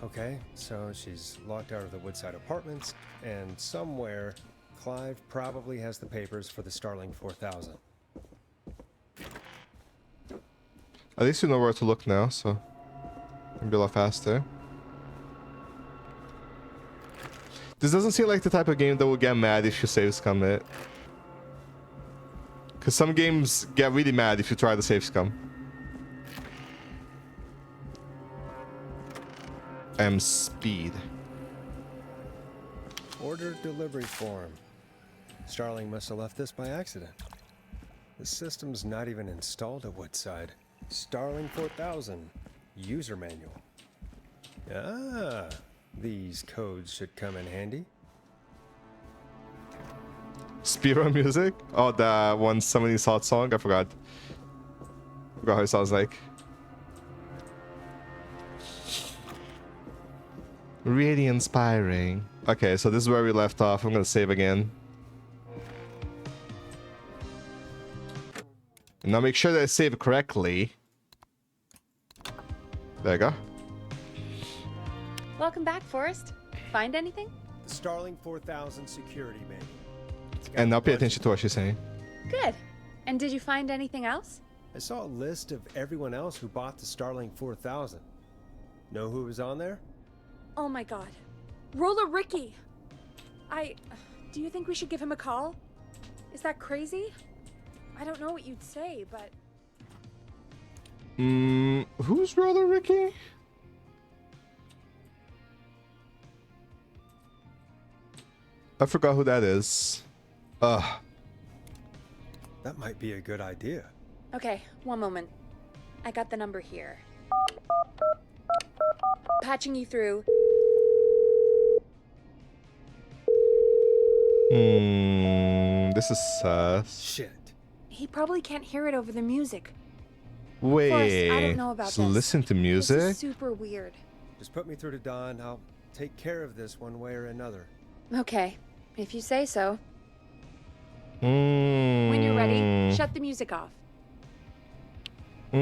Speaker 4: Okay, so she's locked out of the Woodside Apartments, and somewhere, Clive probably has the papers for the Starling 4000.
Speaker 1: At least you know where to look now, so it'll be a lot faster. This doesn't seem like the type of game that will get mad if you save scum it. Because some games get really mad if you try to save scum. Speed.
Speaker 4: Order delivery form. Starling must have left this by accident. The system's not even installed at Woodside. Starling 4000. User manual. Ah, these codes should come in handy.
Speaker 1: Speedrun music? Oh, the one somebody saw it song? I forgot. Forgot how it sounds like. Really inspiring. Okay, so this is where we left off. I'm gonna save again. And now make sure that I save correctly. There you go.
Speaker 2: Welcome back, Forrest. Find anything?
Speaker 4: The Starling 4000 security manual. It's got
Speaker 1: And now
Speaker 4: a
Speaker 1: pay
Speaker 4: bunch
Speaker 1: attention
Speaker 4: of-
Speaker 1: to what she's saying.
Speaker 2: Good. And did you find anything else?
Speaker 4: I saw a list of everyone else who bought the Starling 4000. Know who was on there?
Speaker 2: Oh my god. Roller Ricky! Do you think we should give him a call? Is that crazy? I don't know what you'd say, but...
Speaker 1: Who's Roller Ricky? I forgot who that is. Ugh.
Speaker 4: That might be a good idea.
Speaker 2: Okay, one moment. I got the number here. Patching you through.
Speaker 1: This is sus.
Speaker 4: Shit.
Speaker 2: He probably can't hear it over the music.
Speaker 1: Wait.
Speaker 2: Forrest, I don't know about
Speaker 1: just
Speaker 2: this.
Speaker 1: listen to
Speaker 2: This
Speaker 1: music?
Speaker 2: is super weird.
Speaker 4: Just put me through to Don. I'll take care of this one way or another.
Speaker 2: Okay, if you say so.
Speaker 1: When
Speaker 2: When you're ready, shut the music off. Line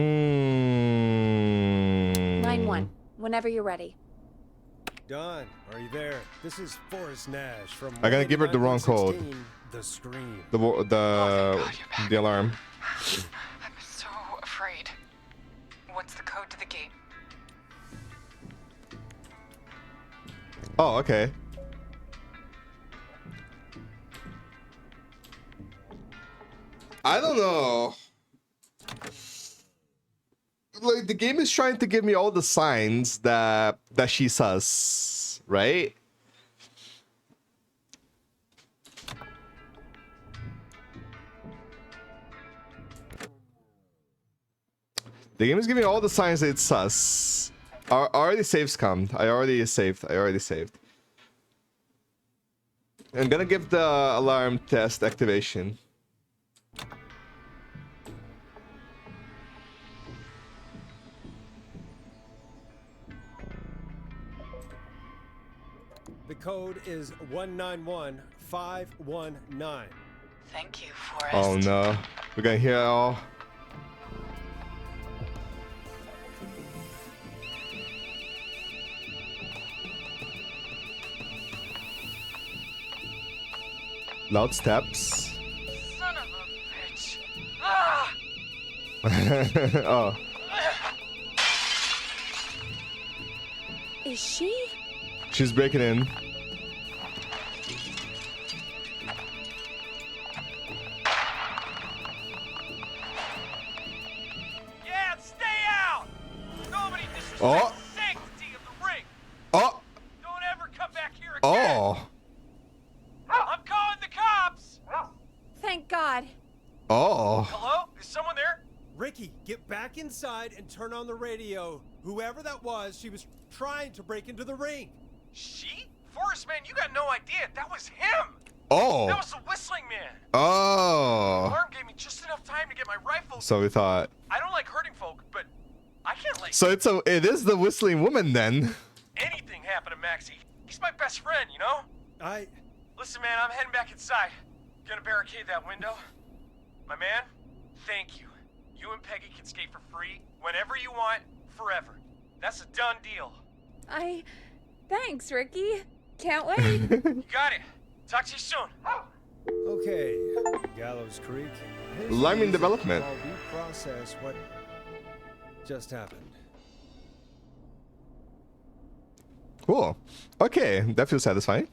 Speaker 2: 1, whenever you're ready.
Speaker 4: Don, are you there? This is Forrest Nash from.
Speaker 1: I gotta give her the wrong code.
Speaker 4: 1916. The scream.
Speaker 1: The alarm.
Speaker 3: I'm so afraid. What's the code to the gate?
Speaker 1: Oh, okay. I don't know. Like, the game is trying to give me all the signs that she's sus, right? The game is giving me all the signs that it's sus. Already saved scummed. I already saved. I'm gonna give the alarm test activation.
Speaker 4: The code is 191519.
Speaker 3: Thank you, Forrest.
Speaker 1: Oh no. We're gonna hear it all. Loud steps.
Speaker 3: Son of a bitch. Ah!
Speaker 1: Oh.
Speaker 2: Is she?
Speaker 1: She's breaking in.
Speaker 5: Yeah, stay out! Nobody disrespects
Speaker 1: Oh.
Speaker 5: the sanctity of the ring!
Speaker 1: Oh.
Speaker 5: Don't ever come back here again!
Speaker 1: Oh.
Speaker 5: I'm calling the cops!
Speaker 2: Thank God.
Speaker 1: Oh.
Speaker 5: Hello? Is someone there?
Speaker 4: Ricky, get back inside and turn on the radio. Whoever that was, she was trying to break into the ring.
Speaker 5: She? Forrest, man, you got no idea. That was him!
Speaker 1: Oh.
Speaker 5: That was the whistling man!
Speaker 1: Oh.
Speaker 5: Alarm gave me just enough time to get my rifle.
Speaker 1: So we thought.
Speaker 5: I don't like hurting folk, but I can't let
Speaker 1: So it is the whistling woman then.
Speaker 5: anything happen to Maxie. He's my best friend, you know?
Speaker 4: I...
Speaker 5: Listen, man, I'm heading back inside. Gonna barricade that window. My man, thank you. You and Peggy can skate for free whenever you want, forever. That's a done deal.
Speaker 2: Thanks, Ricky. Can't wait.
Speaker 5: You got it. Talk to you soon.
Speaker 4: Okay, Gallows Creek. Here's
Speaker 1: Liming
Speaker 4: the music
Speaker 1: development.
Speaker 4: while we process what just happened.
Speaker 1: Cool. Okay, that feels satisfying.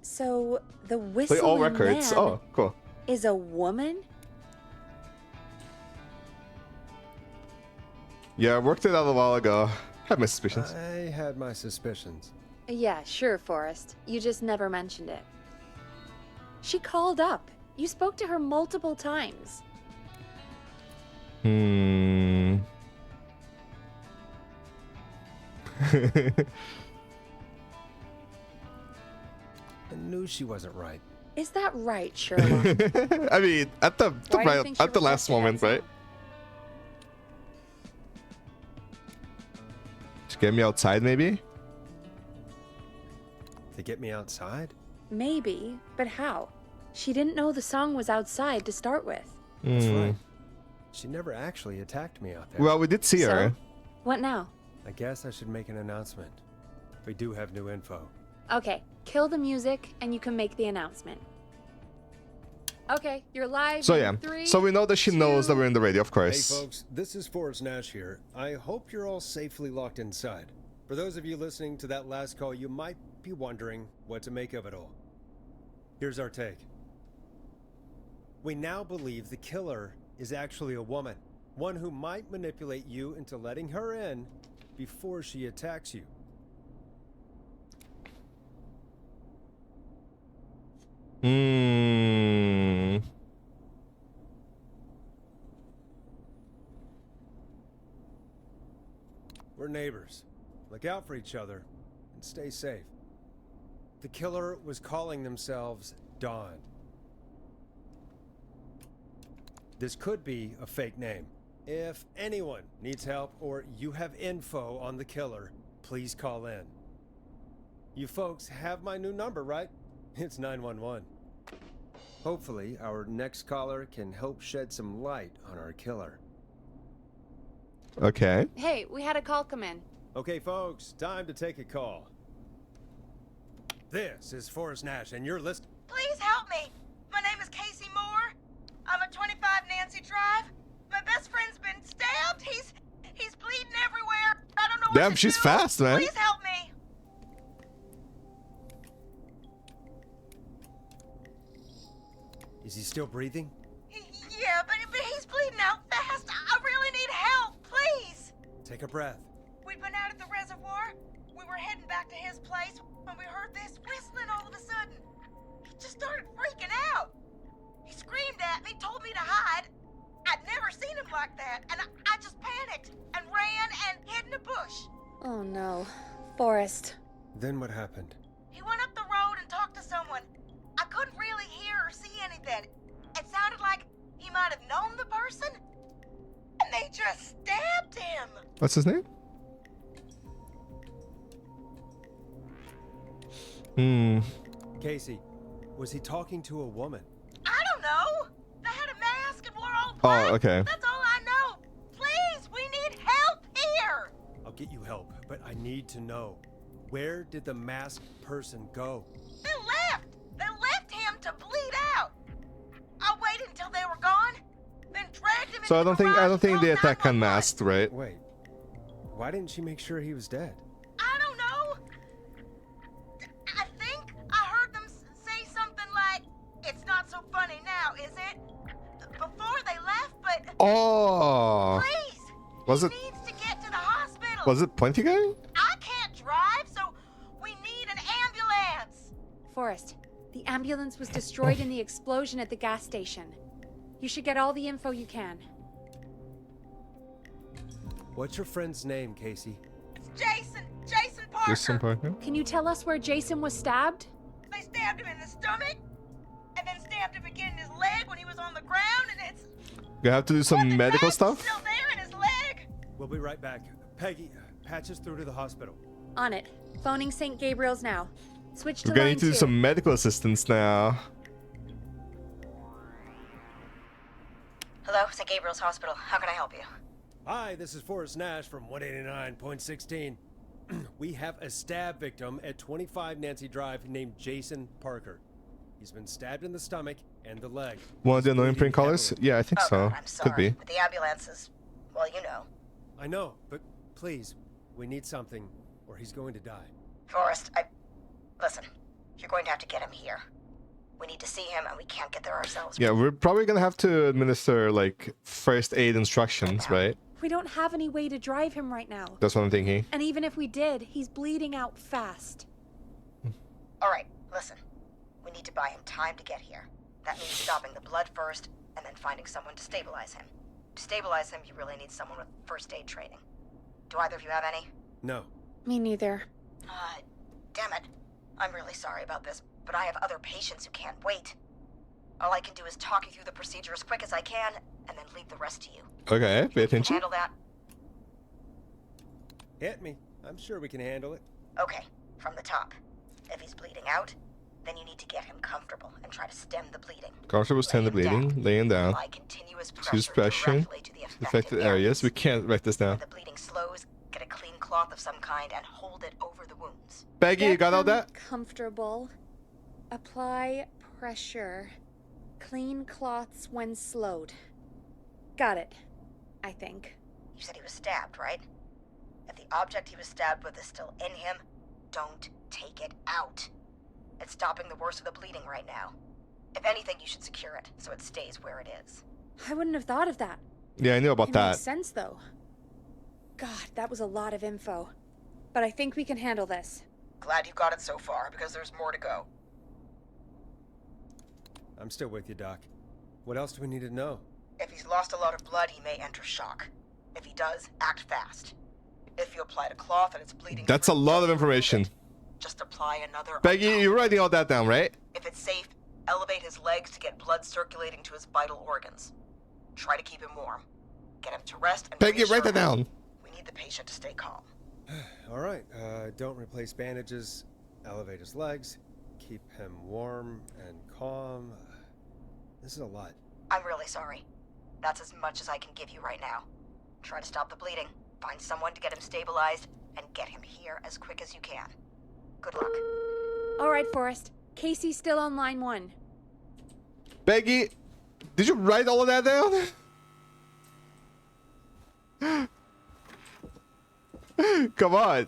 Speaker 2: So the
Speaker 1: Play
Speaker 2: whistling
Speaker 1: all records.
Speaker 2: man
Speaker 1: Oh, cool.
Speaker 2: is a woman?
Speaker 1: Yeah, I worked it out a while ago. Had my suspicions.
Speaker 4: I had my suspicions.
Speaker 2: Yeah, sure, Forrest. You just never mentioned it. She called up. You spoke to her multiple times.
Speaker 1: Hmm.
Speaker 4: I knew she wasn't right.
Speaker 2: Is that right, Sherlock?
Speaker 1: I mean, at the
Speaker 2: Why do you think she
Speaker 1: at the last
Speaker 2: rejected
Speaker 1: moment,
Speaker 2: that
Speaker 1: right? Just get me outside, maybe.
Speaker 4: To get me outside?
Speaker 2: Maybe, but how? She didn't know the song was outside to start with.
Speaker 4: That's
Speaker 1: Hmm.
Speaker 4: right. She never actually attacked me out there.
Speaker 1: Well, we did see her.
Speaker 2: So? What now?
Speaker 4: I guess I should make an announcement. We do have new info.
Speaker 2: Okay, kill the music and you can make the announcement. Okay, you're live.
Speaker 1: So
Speaker 2: in
Speaker 1: yeah,
Speaker 2: 3,
Speaker 1: so we know that she knows that
Speaker 2: 2.
Speaker 1: we're in the radio, of
Speaker 4: Hey
Speaker 1: course.
Speaker 4: folks, this is Forrest Nash here. I hope you're all safely locked inside. For those of you listening to that last call, you might be wondering what to make of it all. Here's our take. We now believe the killer is actually a woman. One who might manipulate you into letting her in before she attacks you.
Speaker 1: Hmm.
Speaker 4: We're neighbors. Look out for each other and stay safe. The killer was calling themselves Dawn. This could be a fake name. If anyone needs help or you have info on the killer, please call in. You folks have my new number, right? It's 911. Hopefully, our next caller can help shed some light on our killer.
Speaker 1: Okay.
Speaker 2: Hey, we had a call come in.
Speaker 4: Okay, folks, time to take a call. This is Forrest Nash, and you're listening.
Speaker 7: Please help me. My name is Casey Moore. I'm at 25 Nancy Drive. My best friend's been stabbed. He's bleeding everywhere. I don't know what
Speaker 1: Damn,
Speaker 7: to
Speaker 1: she's
Speaker 7: do.
Speaker 1: fast, man.
Speaker 7: Please help me.
Speaker 4: Is he still breathing?
Speaker 7: Yeah, but he's bleeding out fast. I really need help. Please.
Speaker 4: Take a breath.
Speaker 7: We'd been out at the reservoir. We were heading back to his place when we heard this whistling all of a sudden. He just started freaking out. He screamed at me, told me to hide. I'd never seen him like that, and I just panicked and ran and hid in a bush.
Speaker 2: Oh no. Forrest.
Speaker 4: Then what happened?
Speaker 7: He went up the road and talked to someone. I couldn't really hear or see anything. It sounded like he might have known the person, and they just stabbed him.
Speaker 1: What's his name?
Speaker 4: Casey, was he talking to a woman?
Speaker 7: I don't know. They had a mask and wore all black.
Speaker 1: Oh, okay.
Speaker 7: That's all I know. Please, we need help here.
Speaker 4: I'll get you help, but I need to know. Where did the masked person go?
Speaker 7: They left. They left him to bleed out. I waited until they were gone, then dragged him.
Speaker 1: So
Speaker 7: into the
Speaker 1: I don't think
Speaker 7: garage
Speaker 1: they
Speaker 7: and
Speaker 1: attack
Speaker 7: called
Speaker 1: unmasked, right?
Speaker 4: Wait, why didn't she make sure he was dead?
Speaker 7: I don't know. I think I heard them say something like, "It's not so funny now, is it?" Before they left, but
Speaker 1: Oh,
Speaker 7: please,
Speaker 1: was
Speaker 7: he
Speaker 1: it
Speaker 7: needs to get to the hospital.
Speaker 1: was it Plenty Guy?
Speaker 7: I can't drive, so we need an ambulance.
Speaker 2: Forrest, the ambulance was destroyed in the explosion at the gas station. You should get all the info you can.
Speaker 4: What's your friend's name, Casey?
Speaker 7: It's Jason Parker.
Speaker 1: Jason Parker.
Speaker 2: Can you tell us where Jason was stabbed?
Speaker 7: They stabbed him in the stomach, and then stabbed him again in his leg when he was on the ground, and it's
Speaker 1: You have to do some
Speaker 7: the
Speaker 1: medical
Speaker 7: knife
Speaker 1: stuff.
Speaker 7: is still there in his leg.
Speaker 4: We'll be right back. Peggy, patch us through to the hospital.
Speaker 2: On it. Phoning St. Gabriel's now. Switch to
Speaker 1: We're gonna
Speaker 2: line
Speaker 1: need to do
Speaker 2: 2.
Speaker 1: some medical assistance now.
Speaker 7: Hello, St. Gabriel's Hospital. How can I help you?
Speaker 4: Hi, this is Forrest Nash from 189.16. We have a stab victim at 25 Nancy Drive named Jason Parker. He's been stabbed in the stomach and the leg.
Speaker 1: One of the
Speaker 4: He's
Speaker 1: annoying
Speaker 4: bleeding
Speaker 1: print colors?
Speaker 4: heavily.
Speaker 1: Yeah, I think
Speaker 7: Oh,
Speaker 1: so.
Speaker 7: God, I'm sorry.
Speaker 1: Could be.
Speaker 7: But the ambulance is, well, you know.
Speaker 4: I know, but please, we need something or he's going to die.
Speaker 7: Forrest, listen, you're going to have to get him here. We need to see him, and we can't get there ourselves.
Speaker 1: Yeah, we're probably gonna have to administer like first aid instructions, right?
Speaker 2: We don't have any way to drive him right now.
Speaker 1: That's what I'm thinking.
Speaker 2: And even if we did, he's bleeding out fast.
Speaker 7: All right, listen. We need to buy him time to get here. That means stopping the blood first, and then finding someone to stabilize him. To stabilize him, you really need someone with first aid training. Do either of you have any?
Speaker 4: No.
Speaker 2: Me neither.
Speaker 7: Damn it. I'm really sorry about this, but I have other patients who can't wait. All I can do is talk you through the procedure as quick as I can, and then leave the rest to you.
Speaker 1: Okay, pay
Speaker 7: You can
Speaker 1: attention.
Speaker 7: handle that?
Speaker 4: Hit me. I'm sure we can handle it.
Speaker 7: Okay, from the top. If he's bleeding out, then you need to get him comfortable and try to stem the bleeding.
Speaker 1: Comfortable stand the
Speaker 7: Lay him
Speaker 1: bleeding,
Speaker 7: down.
Speaker 1: laying down.
Speaker 7: Apply continuous
Speaker 1: Use
Speaker 7: pressure
Speaker 1: pressure.
Speaker 7: directly to the
Speaker 1: Affected areas. We can't write this down.
Speaker 7: When the bleeding slows, get a clean cloth of some kind and hold it over the wounds.
Speaker 1: Peggy, you got all
Speaker 2: them
Speaker 1: that?
Speaker 2: Comfortable. Apply pressure. Clean cloths when slowed. Got it. I think.
Speaker 7: You said he was stabbed, right? If the object he was stabbed with is still in him, don't take it out. It's stopping the worst of the bleeding right now. If anything, you should secure it so it stays where it is.
Speaker 2: I wouldn't have thought of that.
Speaker 1: Yeah, I knew about
Speaker 2: It
Speaker 1: that.
Speaker 2: makes sense, though. God, that was a lot of info. But I think we can handle this.
Speaker 7: Glad you got it so far, because there's more to go.
Speaker 4: I'm still with you, Doc. What else do we need to know?
Speaker 7: If he's lost a lot of blood, he may enter shock. If he does, act fast. If you applied a cloth and it's bleeding...
Speaker 1: That's a
Speaker 7: through,
Speaker 1: lot
Speaker 7: don't
Speaker 1: of information.
Speaker 7: remove it. Just apply another...
Speaker 1: Peggy,
Speaker 7: on top.
Speaker 1: you're writing all that down, right?
Speaker 7: If it's safe, elevate his legs to get blood circulating to his vital organs. Try to keep him warm. Get him to rest and
Speaker 1: Peggy,
Speaker 7: reassure
Speaker 1: write that
Speaker 7: him.
Speaker 1: down.
Speaker 7: We need the patient to stay calm.
Speaker 4: All right. Don't replace bandages. Elevate his legs. Keep him warm and calm. This is a lot.
Speaker 7: I'm really sorry. That's as much as I can give you right now. Try to stop the bleeding, find someone to get him stabilized, and get him here as quick as you can. Good luck.
Speaker 2: All right, Forrest. Casey's still on line 1.
Speaker 1: Peggy, did you write all of that down? Come on.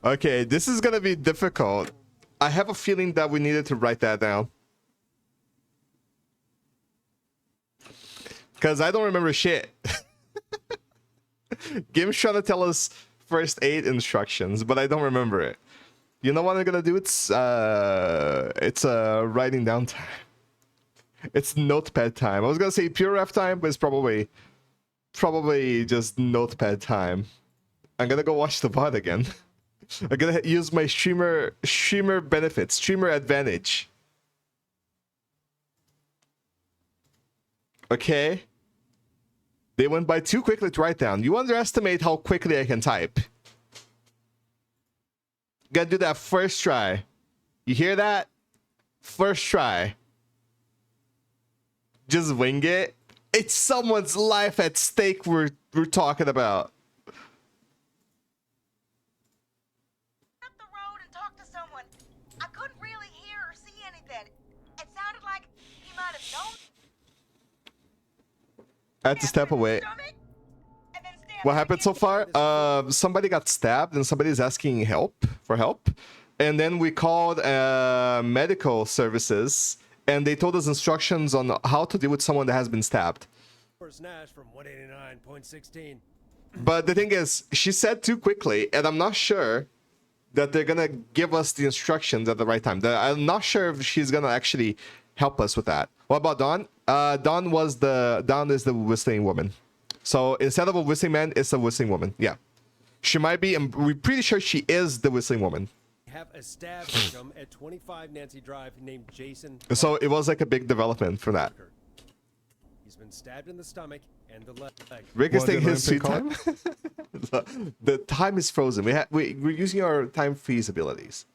Speaker 1: Okay, this is gonna be difficult. I have a feeling that we needed to write that down. Because I don't remember shit. Game's trying to tell us first aid instructions, but I don't remember it. You know what I'm gonna do? It's writing down time. It's notepad time. I was gonna say pure ref time, but it's probably just notepad time. I'm gonna go watch the VOD again. I'm gonna use my streamer benefits, streamer advantage. Okay. They went by too quickly to write down. You underestimate how quickly I can type. Gotta do that first try. You hear that? First try. Just wing it. It's someone's life at stake we're talking about.
Speaker 7: Up the road and talk to someone. I couldn't really hear or see anything. It sounded like he might have known.
Speaker 1: I had to step away. What happened so far? Somebody got stabbed and somebody's asking for help. And then we called medical services and they told us instructions on how to deal with someone that has been stabbed.
Speaker 4: Nash from 189.16.
Speaker 1: But the thing is, she said too quickly, and I'm not sure that they're gonna give us the instructions at the right time. I'm not sure if she's gonna actually help us with that. What about Dawn? Dawn is the whistling woman. So instead of a whistling man, it's a whistling woman. Yeah, she might be. And we're pretty sure she is the whistling woman.
Speaker 4: Have a stab victim at 25 Nancy Drive named Jason.
Speaker 1: So it was like a big development for that.
Speaker 4: He's been stabbed in the stomach and the leg.
Speaker 1: Rick is taking his sweet time. The time is frozen. We're using our time freeze abilities.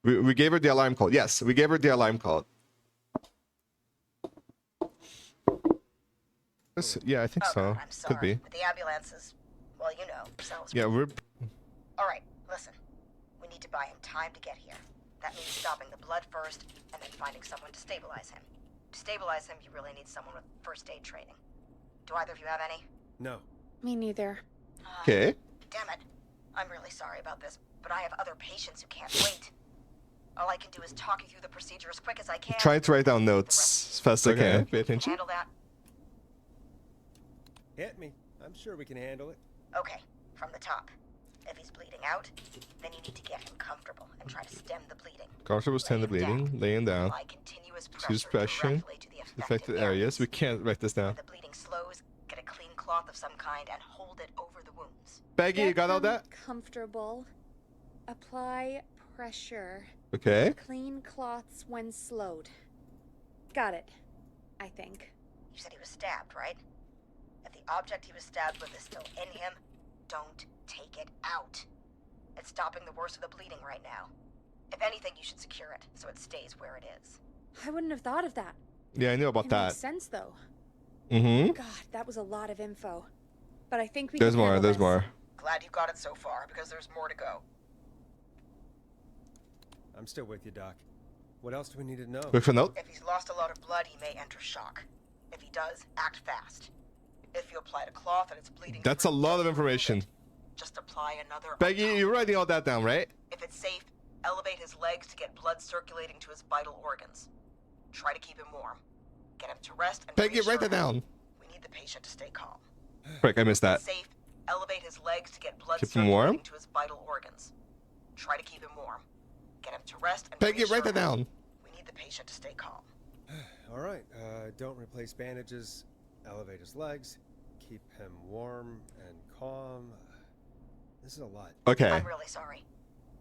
Speaker 1: We gave her the alarm code. Yes, we gave her the alarm code. Yeah, I think so.
Speaker 7: I'm sorry,
Speaker 1: Could be.
Speaker 7: but the ambulances, well, you know, sells.
Speaker 1: Yeah, we're.
Speaker 7: All right, listen. We need to buy him time to get here. That means stopping the blood first, and then finding someone to stabilize him. To stabilize him, you really need someone with first aid training. Do either of you have any?
Speaker 4: No.
Speaker 2: Me neither.
Speaker 1: Okay.
Speaker 7: Damn it. I'm really sorry about this, but I have other patients who can't wait. All I can do is talk you through the procedure as quick as I can.
Speaker 1: Trying to write down notes as fast as I can. Pay attention.
Speaker 7: Handle that?
Speaker 4: Hit me. I'm sure we can handle it.
Speaker 7: Okay, from the top. If he's bleeding out, then you need to get him comfortable and try to stem the bleeding.
Speaker 1: Comfortable stem the bleeding, laying down.
Speaker 7: Apply continuous
Speaker 1: Use pressure
Speaker 7: directly to the
Speaker 1: affected areas. We can't write this down.
Speaker 7: When the bleeding slows, get a clean cloth of some kind and hold it over the wounds.
Speaker 1: Peggy, you got all
Speaker 2: them
Speaker 1: that?
Speaker 2: Comfortable. Apply pressure.
Speaker 1: Okay.
Speaker 2: Clean cloths when slowed. Got it. I think.
Speaker 7: You said he was stabbed, right? If the object he was stabbed with is still in him, don't take it out. It's stopping the worst of the bleeding right now. If anything, you should secure it so it stays where it is.
Speaker 2: I wouldn't have thought of that.
Speaker 1: Yeah, I knew about
Speaker 2: It
Speaker 1: that.
Speaker 2: makes sense though.
Speaker 1: Mm-hmm.
Speaker 2: God, that was a lot of info. But I think we
Speaker 1: There's
Speaker 2: can
Speaker 1: more.
Speaker 2: handle
Speaker 1: There's
Speaker 2: this.
Speaker 1: more.
Speaker 7: Glad you got it so far, because there's more to go.
Speaker 4: I'm still with you, Doc. What else do we need to know?
Speaker 1: Quick for note.
Speaker 7: If he's lost a lot of blood, he may enter shock. If he does, act fast. If you apply a cloth and it's bleeding...
Speaker 1: That's a
Speaker 7: through,
Speaker 1: lot
Speaker 7: don't
Speaker 1: of
Speaker 7: remove
Speaker 1: information.
Speaker 7: it. Just apply another... on
Speaker 1: Peggy,
Speaker 7: top.
Speaker 1: you're writing all that down, right?
Speaker 7: If it's safe, elevate his legs to get blood circulating to his vital organs. Try to keep him warm. Get him to rest and
Speaker 1: Peggy,
Speaker 7: reassure
Speaker 1: write that
Speaker 7: him.
Speaker 1: down.
Speaker 7: We need the patient to stay calm.
Speaker 1: Frick, I missed that.
Speaker 7: If it's safe, elevate his legs to get blood
Speaker 1: Keep him
Speaker 7: circulating
Speaker 1: warm?
Speaker 7: to his vital organs. Try to keep him warm. Get him to rest and
Speaker 1: Peggy,
Speaker 7: reassure
Speaker 1: write that
Speaker 7: him.
Speaker 1: down.
Speaker 7: We need the patient to stay calm.
Speaker 4: All right. Don't replace bandages. Elevate his legs. Keep him warm and calm. This is a lot.
Speaker 1: Okay.
Speaker 7: I'm really sorry.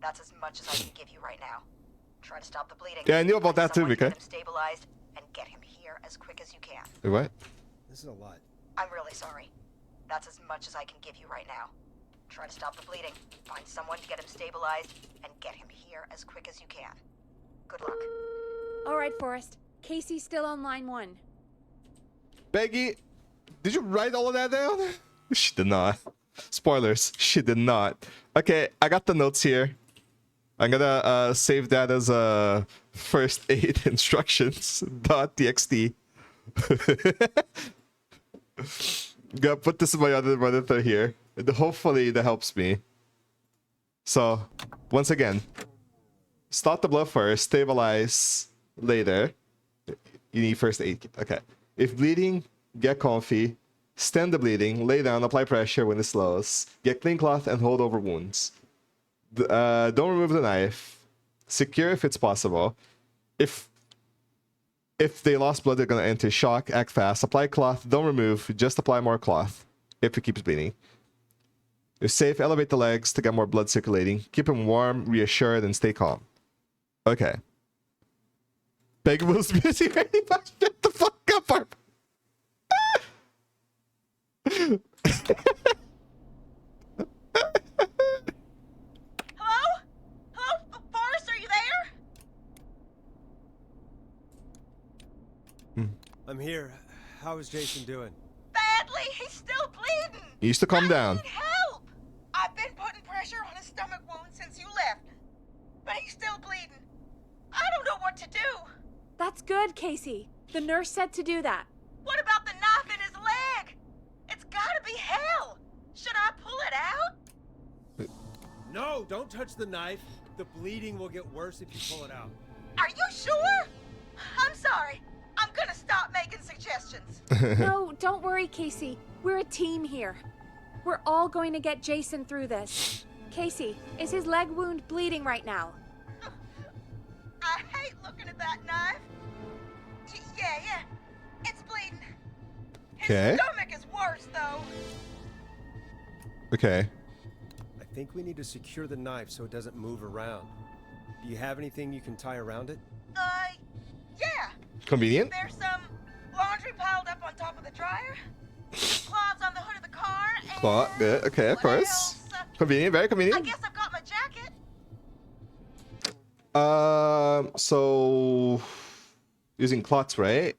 Speaker 7: That's as much as I can give you right now. Try to stop the bleeding.
Speaker 1: Yeah, I knew about
Speaker 7: Find
Speaker 1: that too,
Speaker 7: someone to
Speaker 1: Vika.
Speaker 7: get him stabilized and get him here as quick as you can.
Speaker 1: Wait, what?
Speaker 4: This is a lot.
Speaker 7: I'm really sorry. That's as much as I can give you right now. Try to stop the bleeding, find someone to get him stabilized, and get him here as quick as you can. Good luck.
Speaker 2: All right, Forrest. Casey's still on line 1.
Speaker 1: Peggy, did you write all of that down? She did not. Spoilers, she did not. Okay, I got the notes here. I'm gonna save that as first aid instructions.txt. Gonna put this in my other monitor here. And hopefully that helps me. So, once again, stop the blood first, stabilize later. You need first aid kit. Okay. If bleeding, get comfy. Stem the bleeding, lay down, apply pressure when it slows. Get clean cloth and hold over wounds. Don't remove the knife. Secure if it's possible. If they lost blood, they're gonna enter shock. Act fast. Apply cloth. Don't remove. Just apply more cloth if it keeps bleeding. You're safe. Elevate the legs to get more blood circulating. Keep them warm, reassured, and stay calm. Okay. Peg Will's busy ready. Shut the fuck up, Barb.
Speaker 7: Hello? Hello? Forrest, are you there?
Speaker 4: I'm here. How is Jason doing?
Speaker 7: Badly. He's still bleeding.
Speaker 1: He used to calm down.
Speaker 7: I need help. I've been putting pressure on his stomach wound since you left, but he's still bleeding. I don't know what to do.
Speaker 2: That's good, Casey. The nurse said to do that.
Speaker 7: What about the knife in his leg? It's gotta be hell. Should I pull it out?
Speaker 4: No, don't touch the knife. The bleeding will get worse if you pull it out.
Speaker 7: Are you sure? I'm sorry. I'm gonna stop making suggestions.
Speaker 2: No, don't worry, Casey. We're a team here. We're all going to get Jason through this. Casey, is his leg wound bleeding right now?
Speaker 7: I hate looking at that knife. Yeah. It's bleeding. His
Speaker 1: Okay.
Speaker 7: stomach is worse, though.
Speaker 1: Okay.
Speaker 4: I think we need to secure the knife so it doesn't move around. Do you have anything you can tie around it?
Speaker 7: Yeah.
Speaker 1: Convenient.
Speaker 7: There's some laundry piled up on top of the dryer. Cloths on the hood of the car. And
Speaker 1: Cloth, good. Okay, of
Speaker 7: what
Speaker 1: course.
Speaker 7: else?
Speaker 1: Convenient, very
Speaker 7: I
Speaker 1: convenient.
Speaker 7: guess I've got my jacket.
Speaker 1: So using clots, right?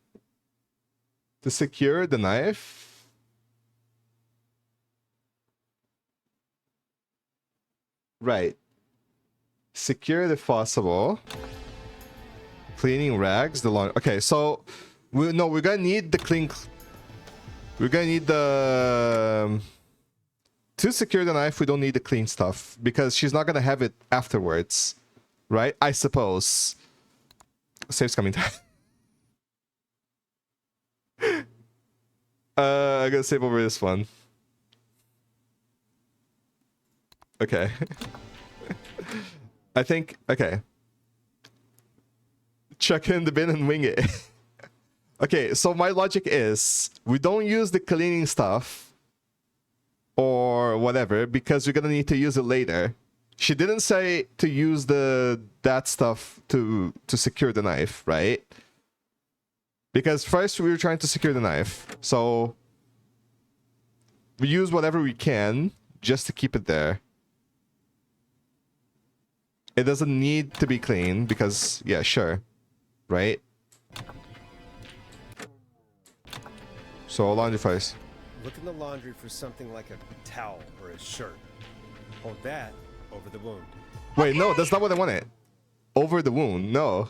Speaker 1: To secure the knife. Right. Secure if possible. Cleaning rags, the laundry. Okay, so we're gonna need the clean. We're gonna need the to secure the knife. We don't need the clean stuff because she's not gonna have it afterwards, right? I suppose. Save's coming down. I'm gonna save over this one. Okay. I think okay. Chuck in the bin and wing it. Okay, so my logic is we don't use the cleaning stuff or whatever because we're gonna need to use it later. She didn't say to use that stuff to secure the knife, right? Because first we were trying to secure the knife, so we use whatever we can just to keep it there. It doesn't need to be clean because yeah, sure. Right? So laundry first.
Speaker 4: Look in the laundry for something like a towel or a shirt. Hold that over the wound.
Speaker 1: Wait, no, that's not what I wanted. Over the wound, no.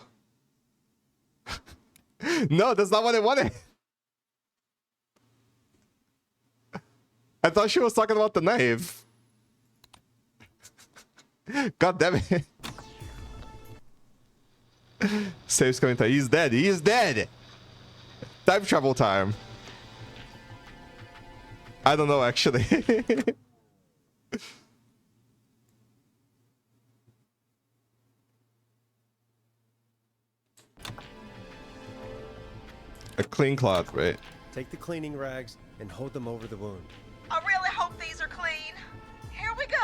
Speaker 1: No, that's not what I wanted. I thought she was talking about the knife. God damn it. Saves coming time. He's dead. He is dead. Time travel time. I don't know actually. A clean cloth, right?
Speaker 4: Take the cleaning rags and hold them over the wound.
Speaker 7: I really hope these are clean. Here we go.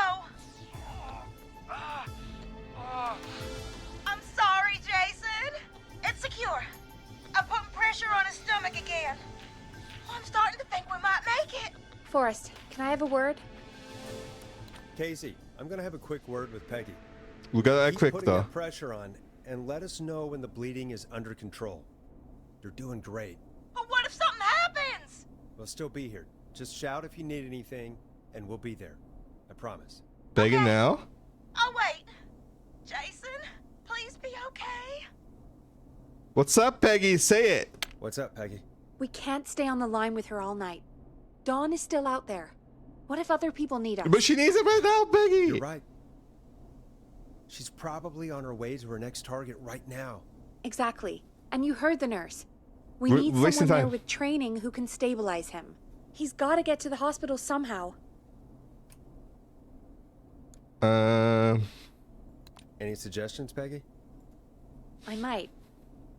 Speaker 7: I'm sorry, Jason. It's secure. I'm putting pressure on his stomach again. I'm starting to think we might make it.
Speaker 2: Forrest, can I have a word?
Speaker 4: Casey, I'm gonna have a quick word with Peggy.
Speaker 1: We got that
Speaker 4: Keep
Speaker 1: quick
Speaker 4: putting
Speaker 1: though.
Speaker 4: that pressure on and let us know when the bleeding is under control. You're doing great.
Speaker 7: But what if something happens?
Speaker 4: We'll still be here. Just shout if you need anything, and we'll be there. I promise.
Speaker 1: Begging
Speaker 7: Okay.
Speaker 1: now?
Speaker 7: Oh, wait. Jason, please be okay.
Speaker 1: What's up, Peggy? Say it.
Speaker 4: What's up, Peggy?
Speaker 2: We can't stay on the line with her all night. Dawn is still out there. What if other people need us?
Speaker 1: But she needs it right now, Peggy.
Speaker 4: You're right. She's probably on her way to her next target right now.
Speaker 2: Exactly. And you heard the nurse. We
Speaker 1: We're
Speaker 2: need
Speaker 1: wasting
Speaker 2: someone there
Speaker 1: time.
Speaker 2: with training who can stabilize him. He's got to get to the hospital somehow.
Speaker 4: Any suggestions, Peggy?
Speaker 2: I might.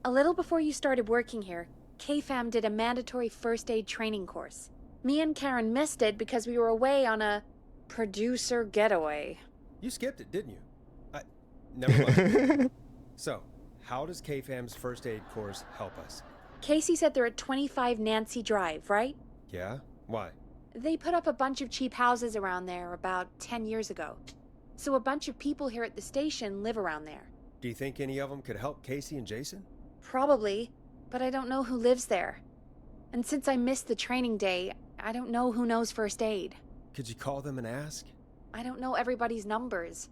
Speaker 2: A little before you started working here, KFAM did a mandatory first aid training course. Me and Karen missed it because we were away on a producer getaway.
Speaker 4: You skipped it, didn't you? Never mind. So, how does KFAM's first aid course help us?
Speaker 2: Casey said they're at 25 Nancy Drive, right?
Speaker 4: Yeah? Why?
Speaker 2: They put up a bunch of cheap houses around there about 10 years ago. So a bunch of people here at the station live around there.
Speaker 4: Do you think any of them could help Casey and Jason?
Speaker 2: Probably, but I don't know who lives there. And since I missed the training day, I don't know who knows first aid.
Speaker 4: Could you call them and ask?
Speaker 2: I don't know everybody's numbers.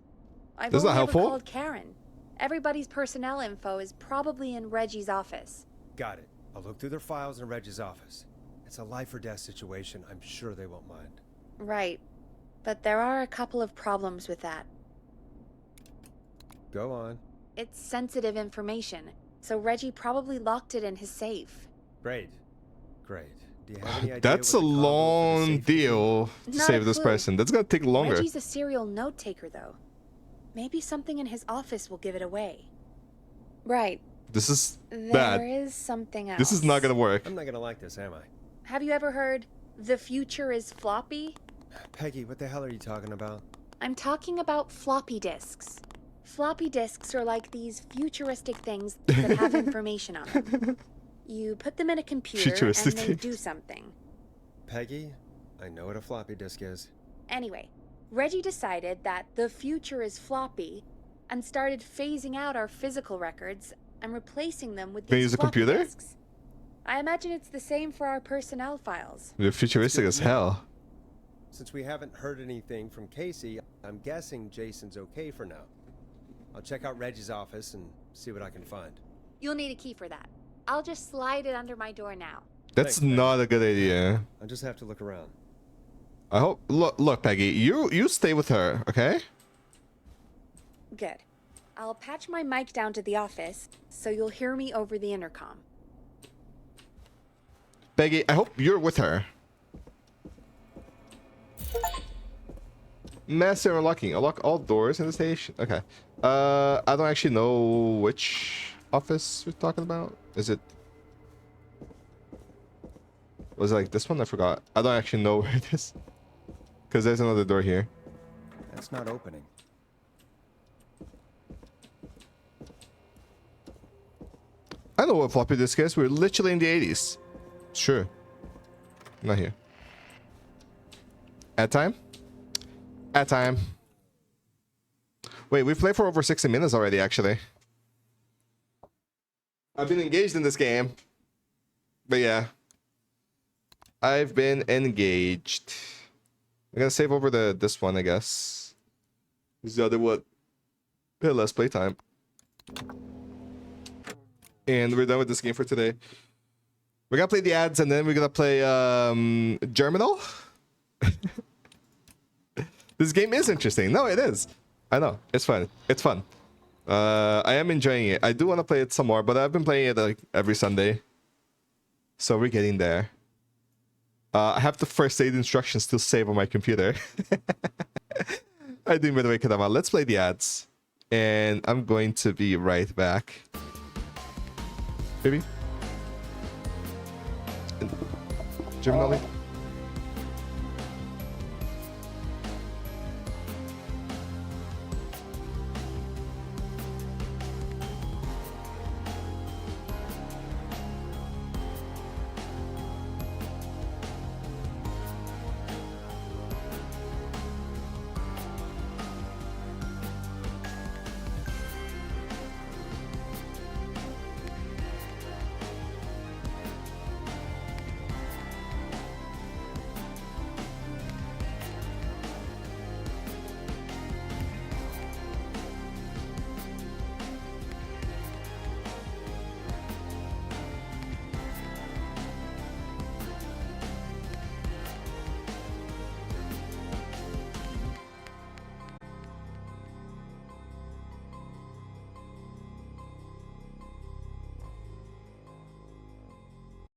Speaker 2: I've
Speaker 1: That's
Speaker 2: only
Speaker 1: not
Speaker 2: ever
Speaker 1: helpful.
Speaker 2: called Karen. Everybody's personnel info is probably in Reggie's office.
Speaker 4: Got it. I'll look through their files in Reggie's office. It's a life or death situation. I'm sure they won't mind.
Speaker 2: Right. But there are a couple of problems with that.
Speaker 4: Go on.
Speaker 2: It's sensitive information, so Reggie probably locked it in his safe.
Speaker 4: Great. Great. Do you have any idea
Speaker 1: That's a
Speaker 4: what the combo for the
Speaker 1: long
Speaker 4: safe
Speaker 1: deal to
Speaker 2: Not a
Speaker 1: save this
Speaker 2: clue.
Speaker 1: person. That's gonna take longer.
Speaker 2: Reggie's a serial note taker, though. Maybe something in his office will give it away. Right.
Speaker 1: This is
Speaker 2: There
Speaker 1: bad.
Speaker 2: is something else.
Speaker 1: This is not gonna work.
Speaker 4: I'm not gonna like this, am I?
Speaker 2: Have you ever heard, the future is floppy?
Speaker 4: Peggy, what the hell are you talking about?
Speaker 2: I'm talking about floppy disks. Floppy disks are like these futuristic things that have information on them. You put them in a computer
Speaker 1: Futuristic
Speaker 2: and they
Speaker 1: things.
Speaker 2: do something.
Speaker 4: Peggy, I know what a floppy disk is.
Speaker 2: Anyway, Reggie decided that the future is floppy and started phasing out our physical records and replacing them with
Speaker 1: They
Speaker 2: these
Speaker 1: use a
Speaker 2: floppy
Speaker 1: computer?
Speaker 2: disks. I imagine it's the same for our personnel files.
Speaker 1: They're futuristic as hell.
Speaker 4: Since we haven't heard anything from Casey, I'm guessing Jason's okay for now. I'll check out Reggie's office and see what I can find.
Speaker 2: You'll need a key for that. I'll just slide it under my door now.
Speaker 1: That's
Speaker 4: Thanks, Peggy.
Speaker 1: not a good idea.
Speaker 4: I'll just have to look around.
Speaker 1: I hope. Look, Peggy. You stay with her, okay?
Speaker 2: Good. I'll patch my mic down to the office, so you'll hear me over the intercom.
Speaker 1: Peggy, I hope you're with her. Master unlocking. Unlock all doors in the station. Okay. I don't actually know which office we're talking about. Is it? Was it like this one? I forgot. I don't actually know where it is. Because there's another door here.
Speaker 4: That's not opening.
Speaker 1: I know what floppy disk is. We're literally in the 80s. Sure. Not here. At time? At time. Wait, we've played for over 60 minutes already, actually. I've been engaged in this game. But yeah. I've been engaged. I'm gonna save over this one, I guess. This is the other one. Less playtime. And we're done with this game for today. We're gonna play the ads and then we're gonna play Germinal. This game is interesting. No, it is. I know. It's fun. It's fun. I am enjoying it. I do want to play it some more, but I've been playing it like every Sunday. So we're getting there. I have the first aid instructions still saved on my computer. I do, by the way, Kadama. Let's play the ads. And I'm going to be right back. Baby? Germinal.